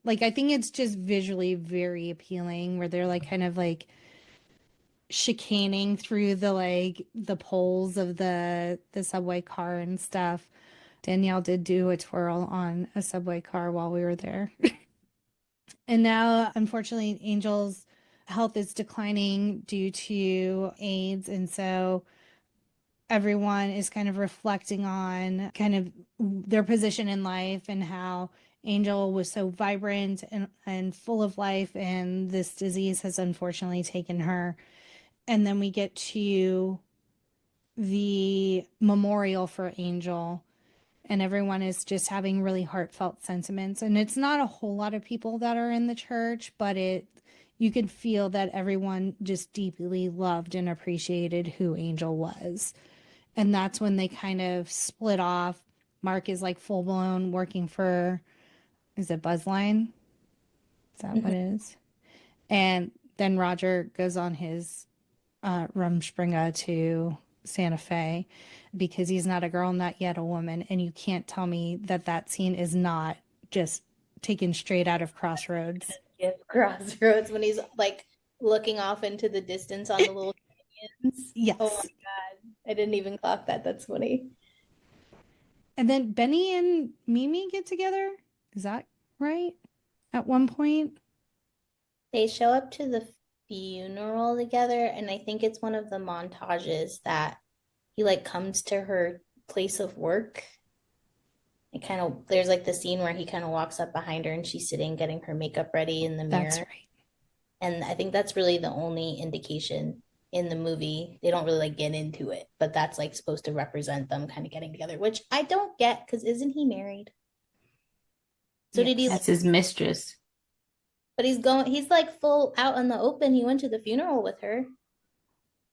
Like, I think it's just visually very appealing where they're like kind of like chicaning through the poles of the subway car and stuff. Danielle did do a twirl on a subway car while we were there. And now, unfortunately, Angel's health is declining due to AIDS. And so everyone is kind of reflecting on kind of their position in life and how Angel was so vibrant and full of life, and this disease has unfortunately taken her. And then we get to the memorial for Angel, and everyone is just having really heartfelt sentiments. And it's not a whole lot of people that are in the church, but you could feel that everyone just deeply loved and appreciated who Angel was. And that's when they kind of split off. Mark is like full blown working for, is it Buzzline? Is that what it is? And then Roger goes on his Rumspringa to Santa Fe because he's not a girl, not yet a woman. And you can't tell me that scene is not just taken straight out of Crossroads. Crossroads when he's like looking off into the distance on the little Yes. Oh my God. I didn't even clock that. That's funny. And then Benny and Mimi get together. Is that right? At one point? They show up to the funeral together, and I think it's one of the montages that he like comes to her place of work. It kind of there's like the scene where he kind of walks up behind her and she's sitting getting her makeup ready in the That's mirror. right. And I think that's really the only indication in the movie. They don't really like get into it, but that's like supposed to represent them kind of getting together, which I don't get because isn't he married? So did he Yes. like, That's his mistress. but he's like full out in the open. He went to the funeral with her.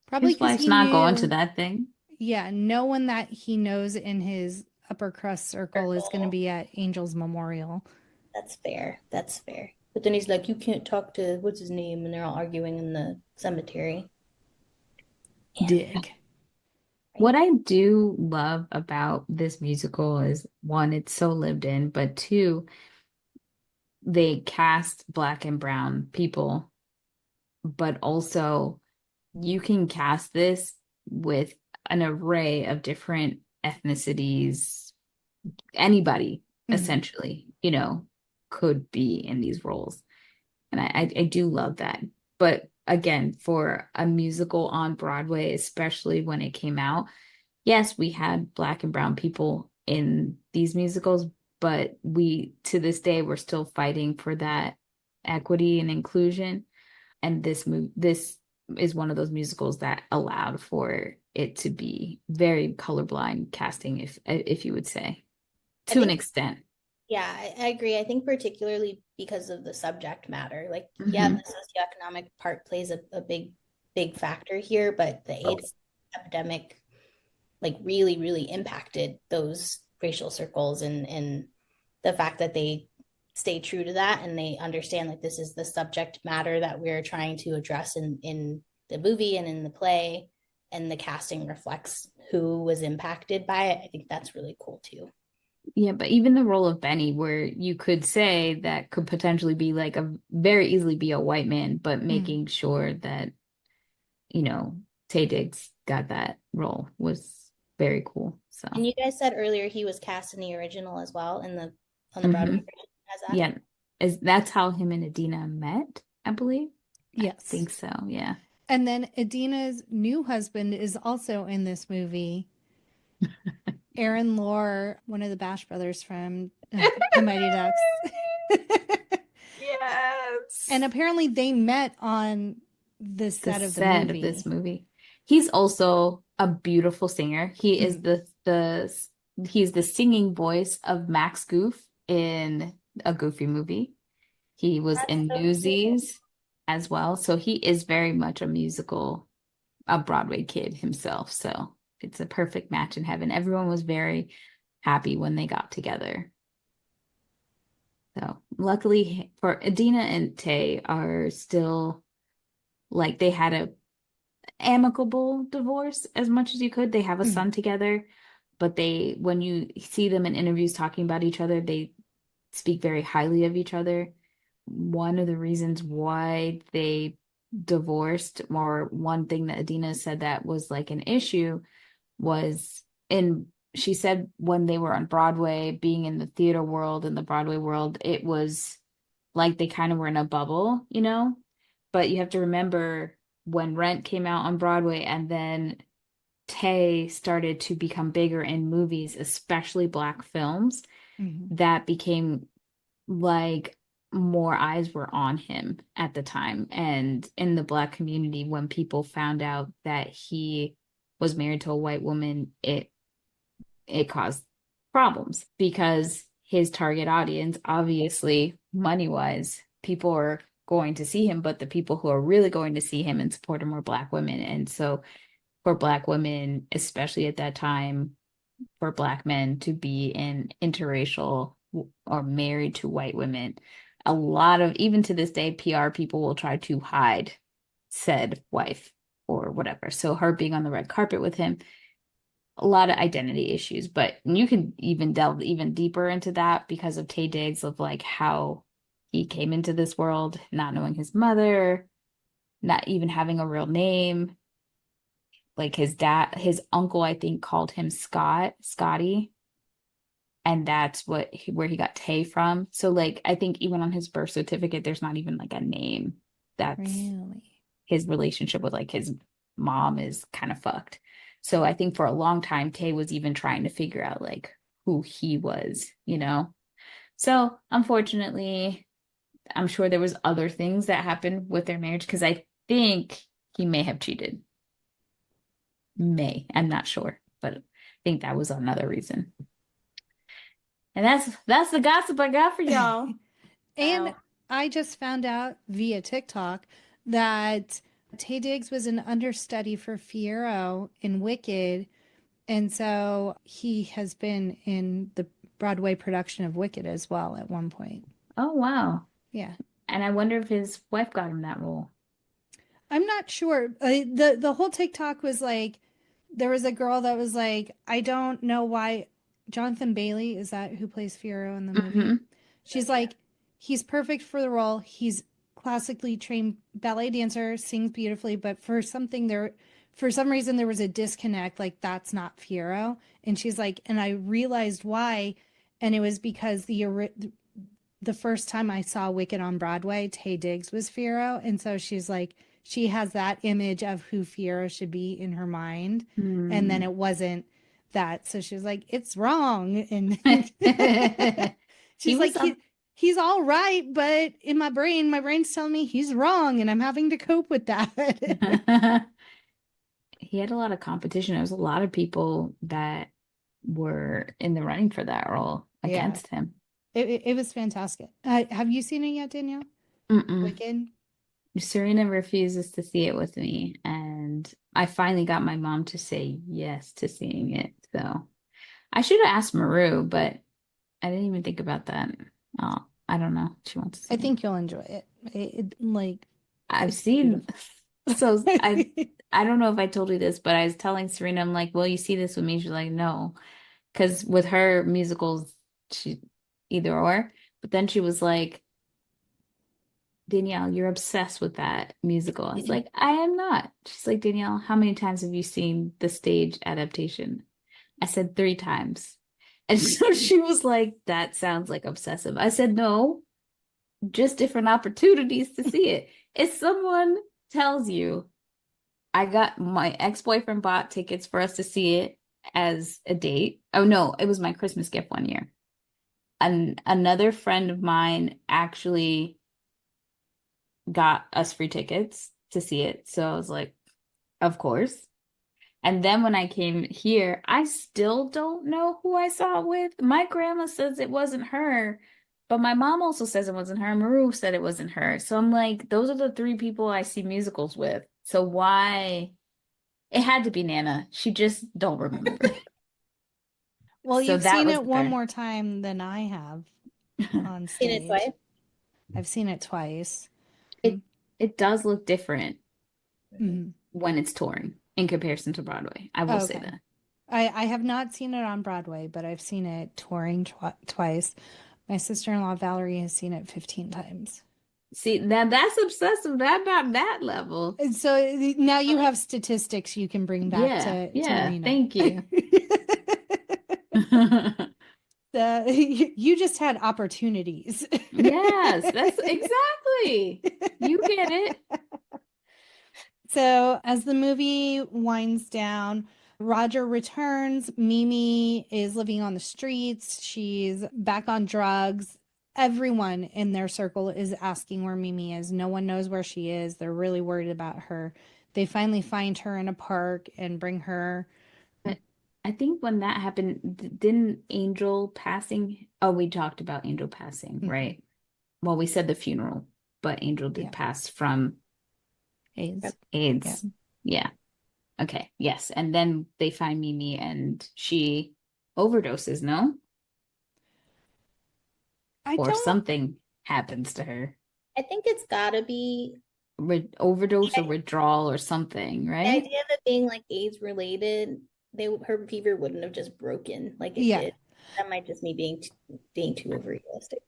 Probably His because wife's he not going to knew, that thing. yeah, no one that he knows in his upper crust circle is going to be at Angel's memorial. That's fair. That's fair. But then he's like, you can't talk to what's his name, and they're all arguing in the cemetery. Yeah. Dig. What I do love about this musical is one, it's so lived in, but two, they cast black and brown people, but also you can cast this with an array of different ethnicities. Anybody, essentially, could be in these roles. And I do love that. But again, for a musical on Broadway, especially when it came out, yes, we had black and brown people in these musicals, but to this day, we're still fighting for that equity and inclusion. And this is one of those musicals that allowed for it to be very colorblind casting, if you would say, I to an think, extent. yeah, I agree. I think particularly because of the subject matter. Like, yeah, Mm-hmm. the socioeconomic part plays a big factor here, but the AIDS epidemic like really, really impacted those racial circles and the fact that they stay true to that and they understand like this is the subject matter that we're trying to address in the movie and in the play, and the casting reflects who was impacted by it. I think that's really cool too. Yeah, but even the role of Benny, where you could say that could potentially be like very easily be a white man, but making sure that, Taye Diggs got that role was very cool. So, And you guys said earlier he was cast in the original as well in the on the Broadway mhm. version as that. Yeah, that's how him and Idina met, I believe. Yes. I think so, yeah. And then Idina's new husband is also in this movie. Aaron Lore, one of the Bash brothers from the Mighty Ducks. Yes. And apparently they met on the set of the set movie. of this movie. He's also a beautiful singer. He is he's the singing voice of Max Goof in a Goofy movie. He was That's in so Newsies as well. So he is very much a Broadway kid himself. So it's a perfect match in heaven. Everyone was very happy when they got together. So luckily for Idina and Taye are still like they had a amicable divorce as much as you could. They have a son together, but when you see them in interviews talking about each other, they speak very highly of each other. One of the reasons why they divorced, or one thing that Idina said that was like an issue was she said when they were on Broadway, being in the theater world and the Broadway world, it was like they kind of were in a bubble, But you have to remember when Rent came out on Broadway and then Taye started to become bigger in movies, especially Black films, that became like more eyes were on him at the time. And in the Black community, when people found out that he was married to a white woman, it caused problems because his target audience, obviously, money-wise, people are going to see him, but the people who are really going to see him and support him are Black women. And so for Black women, especially at that time, for Black men to be in interracial or married to white women, a lot of, even to this day, PR people will try to hide said wife or whatever. So her being on the red carpet with him, a lot of identity issues, but you can even delve even deeper into that because of Taye Diggs, of like how he came into this world, not knowing his mother, not even having a real name. like his uncle, I think, called him Scotty, and that's where he got Tay from. So like I think even on his birth certificate, there's not even like a name. That's Really? his relationship with like his mom is kind of fucked. So I think for a long time, Tay was even trying to figure out like who he was, you know? So unfortunately, I'm sure there was other things that happened with their marriage because I think he may have cheated. I'm not sure, but I think that was another reason. And that's the gossip I got for y'all. And Wow. I just found out via TikTok that Taye Diggs was an understudy for Fiyero in Wicked. And so he has been in the Broadway production of Wicked as well at one point. Oh wow. Yeah. And I wonder if his wife got him that role. I'm not sure. The whole TikTok was like, there was a girl that was like, I don't know why Jonathan Bailey, is that who plays Fiyero in the movie? Mm-hmm. She's like, he's perfect for the role. He's classically trained ballet dancer, sings beautifully, but for some reason there was a disconnect. Like that's not Fiyero. And she's like, and I realized why, and it was because the first time I saw Wicked on Broadway, Taye Diggs was Fiyero, and so she's like, she has that image of who Fiyero should be in her mind, and then Mm. it wasn't that, so she was like, it's wrong, and He she's was like, a he's all right, but in my brain's telling me he's wrong, and I'm having to cope with that. he had a lot of competition. There was a lot of people that were in the running for that role Yeah, against him. it was fantastic. Have you seen it yet, Danielle? Mm-mm. Wicked? Serena refuses to see it with me, and I finally got my mom to say yes to seeing it. So I should have asked Maru, but I didn't even think about that. Oh, I don't know. She wants to see I it. think you'll enjoy it. Like, I've it's seen beautiful. so I don't know if I told you this, but I was telling Serena, I'm like, "Will you see this with me?" She's like, "No," because with her musicals, she either or. But then she was like, Danielle, you're obsessed with that musical. I was like, I am not. She's like, Danielle, how many times have you seen the stage adaptation? I said 3 times. And so she was like, that sounds like obsessive. I said, no, just different opportunities to see it. If someone tells you, I got my ex-boyfriend bought tickets for us to see it as a date. Oh no, it was my Christmas gift one year. And another friend of mine actually got us free tickets to see it. So I was like, of course. And then when I came here, I still don't know who I saw it with. My grandma says it wasn't her, but my mom also says it wasn't her. Maru said it wasn't her. So I'm like, those are the 3 people I see musicals with. So why? It had to be Nana. She just don't remember. Well, So you've that seen was it one her. more time than I have on Seen it stage. twice. I've seen it twice. It it does look different Mm-hmm. when it's touring in comparison to Broadway. I will say Okay. that. I have not seen it on Broadway, but I've seen it touring twice. My sister-in-law Valerie has seen it 15 times. See, now that's obsessive. Not that level. And so now you have statistics you can bring back Yeah, to yeah. Rena. Thank you. You just had opportunities. Yes, that's exactly. You get it. So, as the movie winds down, Roger returns. Mimi is living on the streets. She's back on drugs. Everyone in their circle is asking where Mimi is. No one knows where she is. They're really worried about her. They finally find her in a park and bring her. But I think when that happened, didn't Angel passing? Oh, we talked about Angel passing, Mhm. right? Well, we said the funeral, but Angel did Yeah, pass from AIDS. Yeah. AIDS. Yeah. Okay. Yes. And then they find Mimi and she overdoses, no? I Or don't. something happens to her. I think it's gotta be Overdose or the, withdrawal or something, the right? idea of it being like AIDS related. Her fever wouldn't have just broken like it Yeah. did. That might just me being too overrealistic.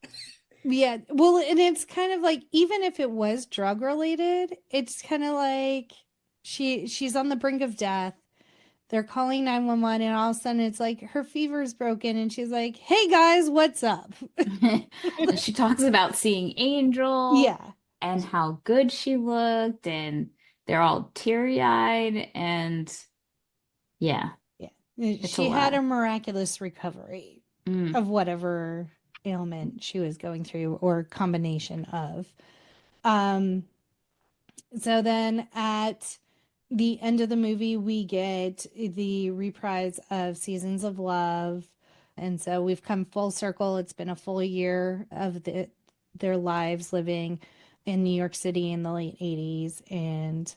Yeah. Well, and it's kind of like, even if it was drug related, it's kind of like She's on the brink of death. They're calling 911, and all of a sudden it's like her fever's broken, and she's like, "Hey guys, what's up?" She talks about seeing Angel Yeah. and how good she looked, and they're all teary-eyed, and yeah, it's She a had lot. a miraculous recovery of whatever ailment she was going through, or combination of. So then at the end of the movie, we get the reprise of Seasons of Love. And so we've come full circle. It's been a full year of their lives living in New York City in the late 80s. And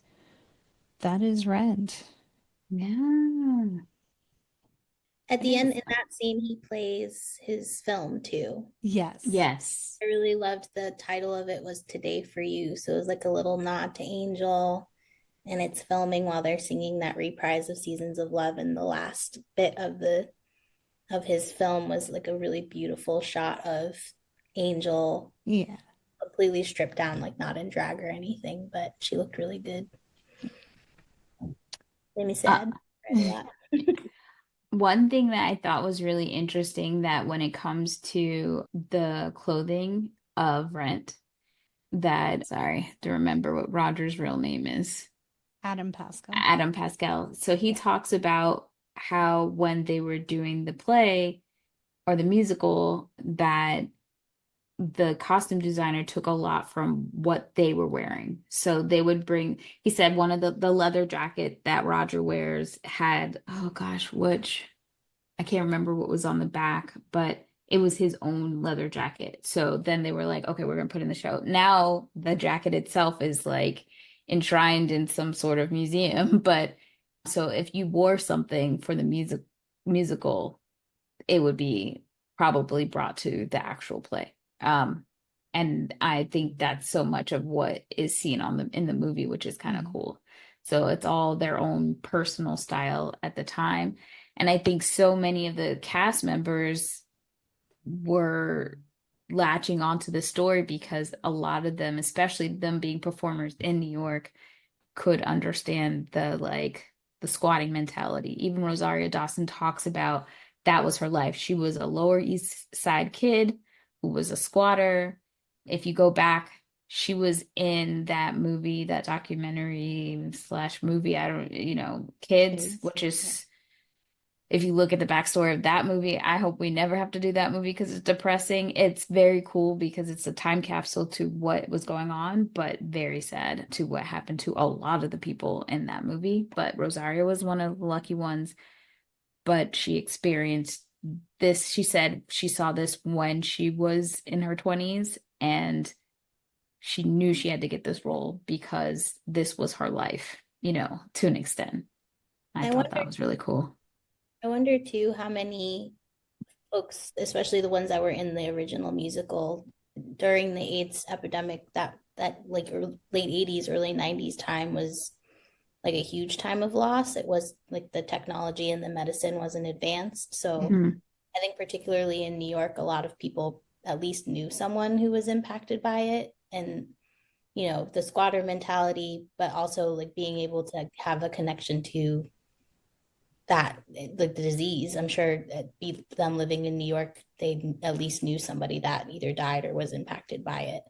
that is Rent. Yeah. At It the end, is. in that scene, he plays his film too. Yes. Yes. I really loved the title of it was Today for You. So it was like a little nod to Angel. And it's filming while they're singing that reprise of Seasons of Love. And the last bit of his film was like a really beautiful shot of Angel. Yeah. Completely stripped down, like not in drag or anything, but she looked really good. Made me sad. One thing that I thought was really interesting, that when it comes to the clothing of Rent, that, sorry, I have to remember what Roger's real name is. Adam Pascal. Adam Pascal. So he talks about how when they were doing the play or the musical, that the costume designer took a lot from what they were wearing. So they would bring, he said one of the leather jacket that Roger wears had, oh gosh, which I can't remember what was on the back, but it was his own leather jacket. So then they were like, okay, we're gonna put in the show. Now the jacket itself is like enshrined in some sort of museum. But so if you wore something for the musical, it would be probably brought to the actual play. And I think that's so much of what is seen in the movie, which is kind of cool. So it's all their own personal style at the time. And I think so many of the cast members were latching onto the story because a lot of them, especially them being performers in New York, could understand the squatting mentality. Even Rosario Dawson talks about that was her life. She was a Lower East Side kid who was a squatter. If you go back, she was in that movie, that documentary slash movie, I don't, Kids, which is, if you look at the backstory of that movie, I hope we never have to do that movie because it's depressing. It's very cool because it's a time capsule to what was going on, but very sad to what happened to a lot of the people in that movie. But Rosario was one of the lucky ones. But she experienced this. She said she saw this when she was in her 20s, and she knew she had to get this role because this was her life, to an extent. I thought that was really cool. I wonder too how many folks, especially the ones that were in the original musical during the AIDS epidemic, that like late 80s, early 90s time was like a huge time of loss. It was like the technology and the medicine wasn't advanced. So I think particularly in New York, a lot of people at least knew someone who was impacted by it. And, the squatter mentality, but also like being able to have a connection to that, like the disease. I'm sure them living in New York, they at least knew somebody that either died or was impacted by it.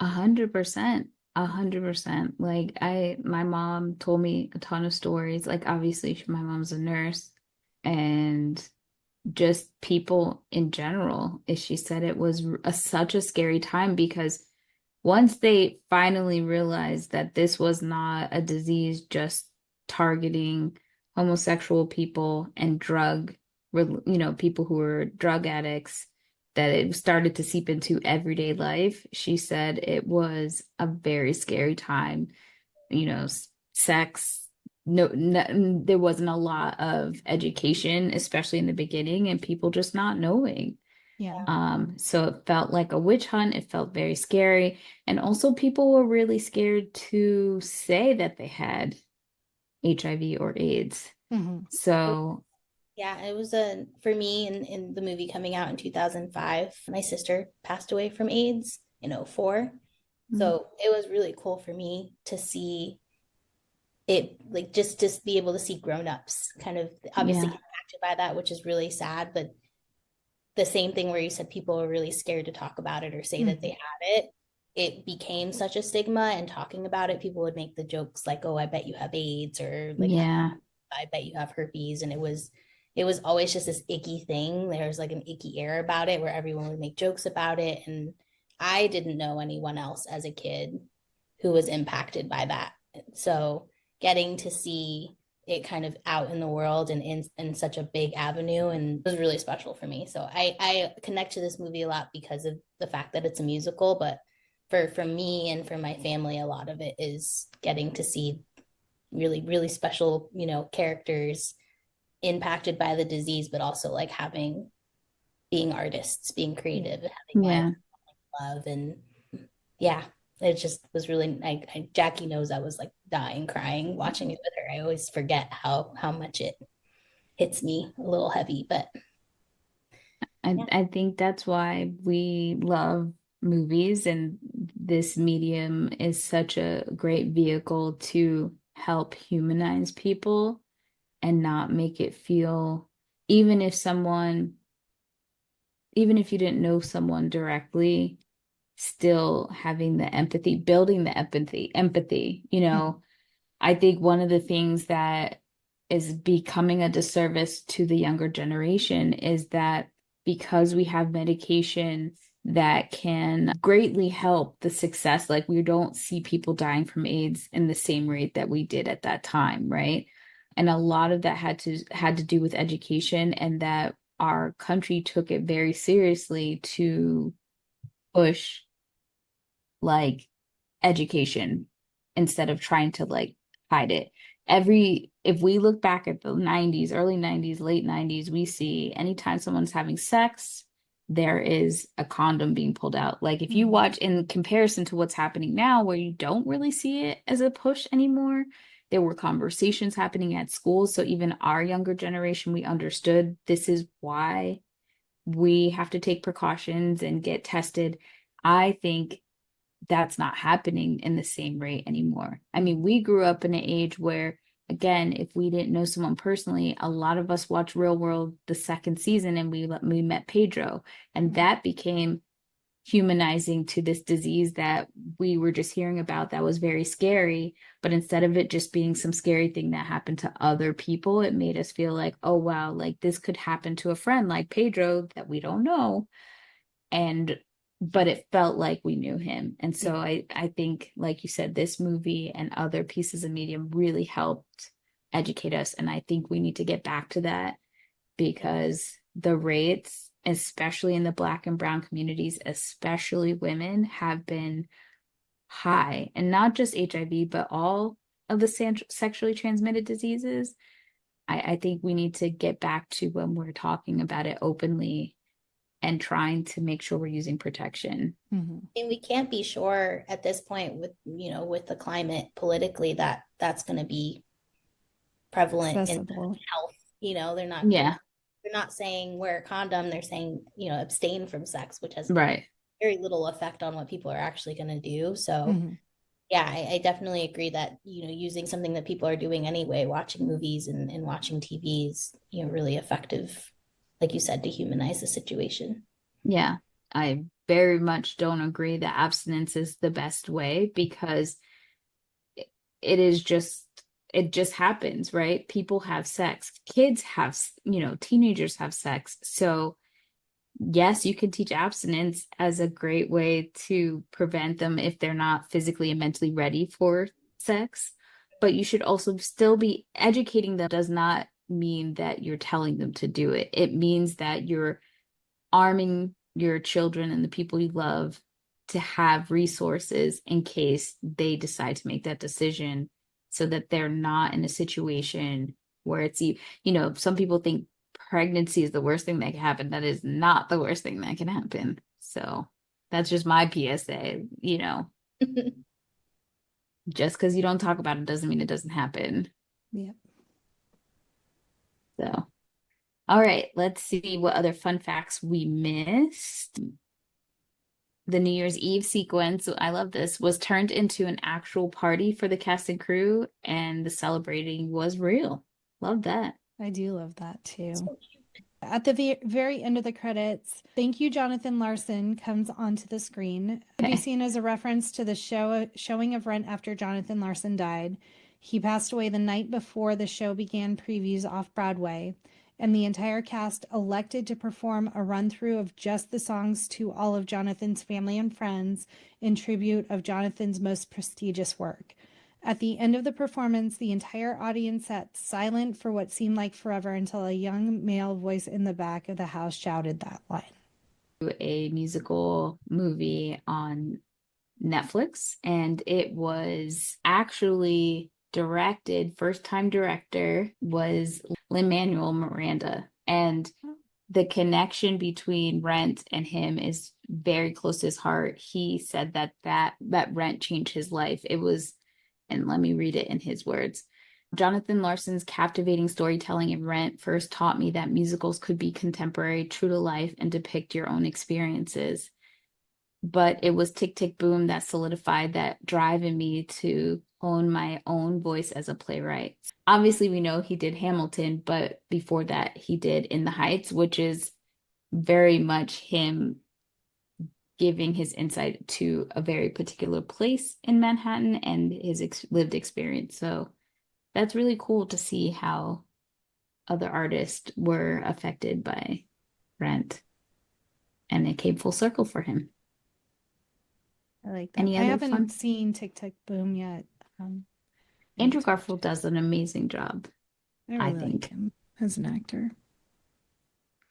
100%. 100%. Like my mom told me a ton of stories. Like obviously my mom's a nurse, and just people in general. She said it was such a scary time because once they finally realized that this was not a disease just targeting homosexual people and people who were drug addicts, that it started to seep into everyday life. She said it was a very scary time. Sex, no, there wasn't a lot of education, especially in the beginning, and people just not knowing. So it felt like a witch hunt. It felt very scary. And also people were really scared to say that they had HIV or AIDS. So yeah, it was for me in the movie coming out in 2005, my sister passed away from AIDS in 2004. So it was really cool for me to see it like just be able to see grown-ups kind of obviously Yeah. impacted by that, which is really sad. But the same thing where you said people are really scared to talk about it or say that they have it became such a stigma, and talking about it, people would make the jokes like, oh, I bet you have AIDS, or like, Yeah. I bet you have herpes. And it was always just this icky thing. There was like an icky air about it where everyone would make jokes about it. And I didn't know anyone else as a kid who was impacted by that. So getting to see it kind of out in the world and in such a big avenue, and it was really special for me. So I connect to this movie a lot because of the fact that it's a musical, but for me and for my family, a lot of it is getting to see really, really special, characters impacted by the disease, but also like being artists, being creative, and having Yeah. life, love, and yeah, it just was really. Jackie knows I was like dying, crying, watching it with her. I always forget how much it hits me a little heavy, but yeah. I think that's why we love movies, and this medium is such a great vehicle to help humanize people and not make it feel, even if someone, even if you didn't know someone directly, still having the empathy, building the empathy, I think one of the things that is becoming a disservice to the younger generation is that because we have medication that can greatly help the success, like we don't see people dying from AIDS in the same rate that we did at that time, right? And a lot of that had to do with education, and that our country took it very seriously to push like education instead of trying to like hide it. If we look back at the 90s, early 90s, late 90s, we see anytime someone's having sex, there is a condom being pulled out. Like if you watch in comparison to what's happening now, where you don't really see it as a push anymore, there were conversations happening at schools. So even our younger generation, we understood this is why we have to take precautions and get tested. I think that's not happening in the same rate anymore. I mean, we grew up in an age where, again, if we didn't know someone personally, a lot of us watched Real World the second season, and we met Pedro, and that became humanizing to this disease that we were just hearing about that was very scary. But instead of it just being some scary thing that happened to other people, it made us feel like, oh wow, like this could happen to a friend like Pedro that we don't know. And but it felt like we knew him. And so I think, like you said, this movie and other pieces of media really helped educate us. And I think we need to get back to that, because the rates, especially in the Black and Brown communities, especially women, have been high. And not just HIV, but all of the sexually transmitted diseases. I think we need to get back to when we're talking about it openly and trying to make sure we're using protection. And we can't be sure at this point with, with the climate politically that that's going to be prevalent in health. They're not saying wear a condom. They're saying, abstain from sex, which has right very little effect on what people are actually going to do. So yeah, I definitely agree that, using something that people are doing anyway, watching movies and watching TV is, really effective, like you said, to humanize the situation. Yeah, I very much don't agree that abstinence is the best way, because it is just, it just happens, right? People have sex, kids have, teenagers have sex. So yes, you can teach abstinence as a great way to prevent them if they're not physically and mentally ready for sex. But you should also still be educating them. Does not mean that you're telling them to do it. It means that you're arming your children and the people you love to have resources in case they decide to make that decision, so that they're not in a situation where it's, some people think pregnancy is the worst thing that can happen. That is not the worst thing that can happen. So that's just my PSA, just because you don't talk about it doesn't mean it doesn't happen. Yeah. So, all right, let's see what other fun facts we missed. the New Year's Eve sequence, I love this, was turned into an actual party for the cast and crew, and the celebrating was real. Love that. I do love that too. At the very end of the credits, "Thank you, Jonathan Larson" comes onto the screen. It could be seen as a reference to the showing of Rent after Jonathan Larson died. He passed away the night before the show began previews off Broadway, and the entire cast elected to perform a run-through of just the songs to all of Jonathan's family and friends in tribute of Jonathan's most prestigious work. At the end of the performance, the entire audience sat silent for what seemed like forever until a young male voice in the back of the house shouted that line. A musical movie on Netflix, and it was actually directed, first-time director was Lin-Manuel Miranda, and the connection between Rent and him is very close to his heart. He said that Rent changed his life. It was, and let me read it in his words. "Jonathan Larson's captivating storytelling in Rent first taught me that musicals could be contemporary, true to life, and depict your own experiences. But it was Tick, Tick, Boom that solidified that drive in me to own my own voice as a playwright." Obviously, we know he did Hamilton, but before that, he did In the Heights, which is very much him giving his insight to a very particular place in Manhattan and his lived experience. So that's really cool to see how other artists were affected by Rent, and it came full circle for him. I like that. Any I other haven't fun? seen Tick, Tick, Boom yet. Andrew Garfield does an amazing job, I I really like think. him as an actor.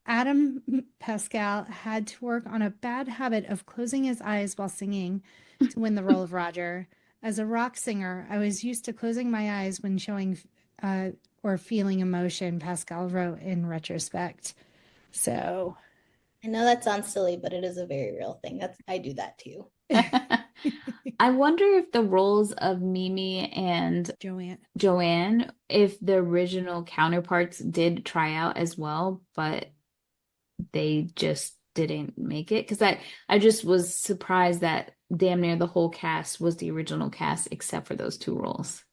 Adam Pascal had to work on a bad habit of closing his eyes while singing to win the role of Roger. As a rock singer, I was used to closing my eyes when showing or feeling emotion, Pascal wrote in retrospect. So I know that sounds silly, but it is a very real thing. I do that too. I wonder if the roles of Mimi and Joanne, if the original counterparts did try out as well, but they just didn't make it. Because I just was surprised that damn near the whole cast was the original cast except for those two roles.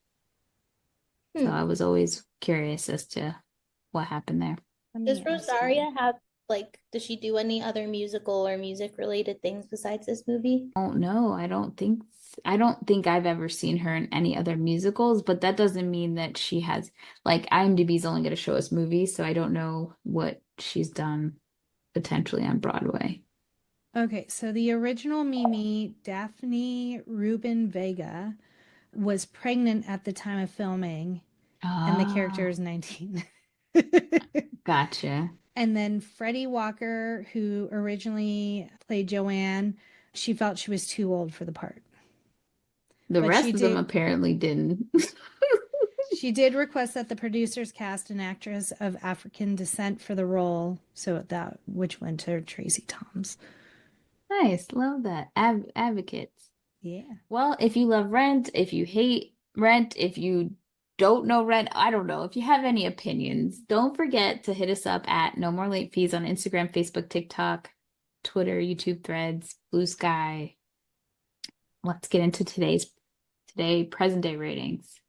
So I was always curious as to what happened there. Does Rosario have, does she do any other musical or music related things besides this movie? I don't know. I don't think I've ever seen her in any other musicals, but that doesn't mean that she has, IMDb's only going to show us movies, so I don't know what she's done potentially on Broadway. Okay, so the original Mimi, Daphne Rubin Vega, was pregnant at the time of filming, and the character is 19. Gotcha. And then Freddie Walker, who originally played Joanne, she felt she was too old for the part. The rest of them apparently didn't. She did request that the producers cast an actress of African descent for the role, which went to Tracie Thoms. Nice, love that. Advocates. Yeah. Well, if you love Rent, if you hate Rent, if you don't know Rent, I don't know. If you have any opinions, don't forget to hit us up at No More Late Fees on Instagram, Facebook, TikTok, Twitter, YouTube Threads, Blue Sky. Let's get into present day ratings.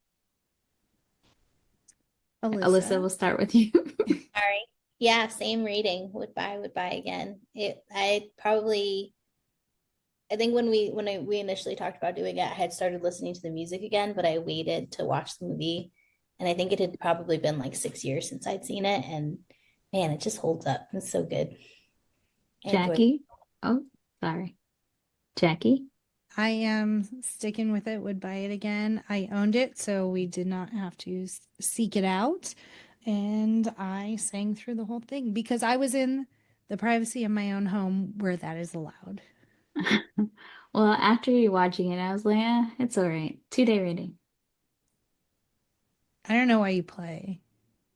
Alyssa, we'll start with you. Sorry. Yeah, same rating. Would buy again. I think when we initially talked about doing it, I had started listening to the music again, but I waited to watch the movie. And I think it had probably been 6 years since I'd seen it. And man, it just holds up. It's so good. Jackie? Oh, sorry. Jackie? I am sticking with it, would buy it again. I owned it, so we did not have to seek it out. And I sang through the whole thing because I was in the privacy of my own home where that is allowed. Well, after rewatching it, I was like, it's all right. 2-day rating. I don't know why you play.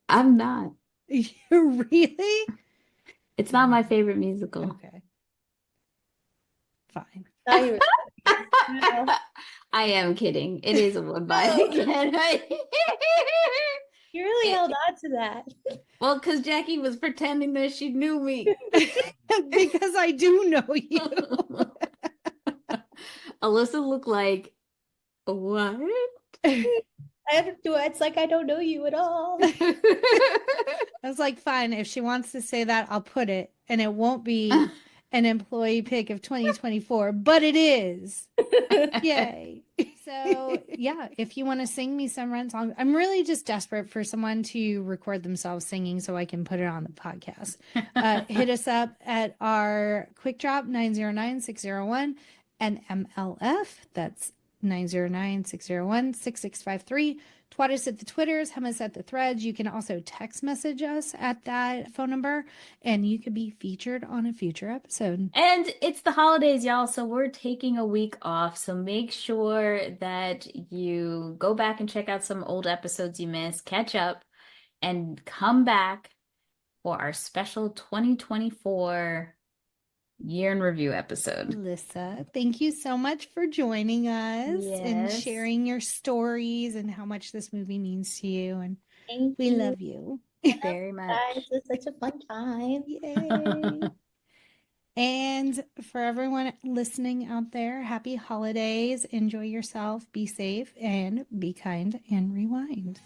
I'm not. Really? It's not my favorite musical. Okay. Fine. I am kidding. It is a would buy again. You really held on to that. Well, because Jackie was pretending that she knew me. Because I do know you. Alyssa looked like, what? It's like I don't know you at all. I was like, fine, if she wants to say that, I'll put it. And it won't be an employee pick of 2024, but it is. Yay. So, yeah, if you want to sing me some Rent song, I'm really just desperate for someone to record themselves singing so I can put it on the podcast. Hit us up at our quick drop 909-601 and MLF. That's 909-601-6653. Twat us at the Twitters, hum us at the threads. You can also text message us at that phone number, and you could be featured on a future episode. And it's the holidays, y'all, so we're taking a week off. So make sure that you go back and check out some old episodes you missed, catch up, and come back for our special 2024 year in review episode. Alyssa, thank you so much for joining us and Yes. sharing your stories and how much this movie means to you. And Thank we you. love you. Very much. Guys, it was such a fun time. Yay. And for everyone listening out there, happy holidays. Enjoy yourself, be safe, and be kind and rewind.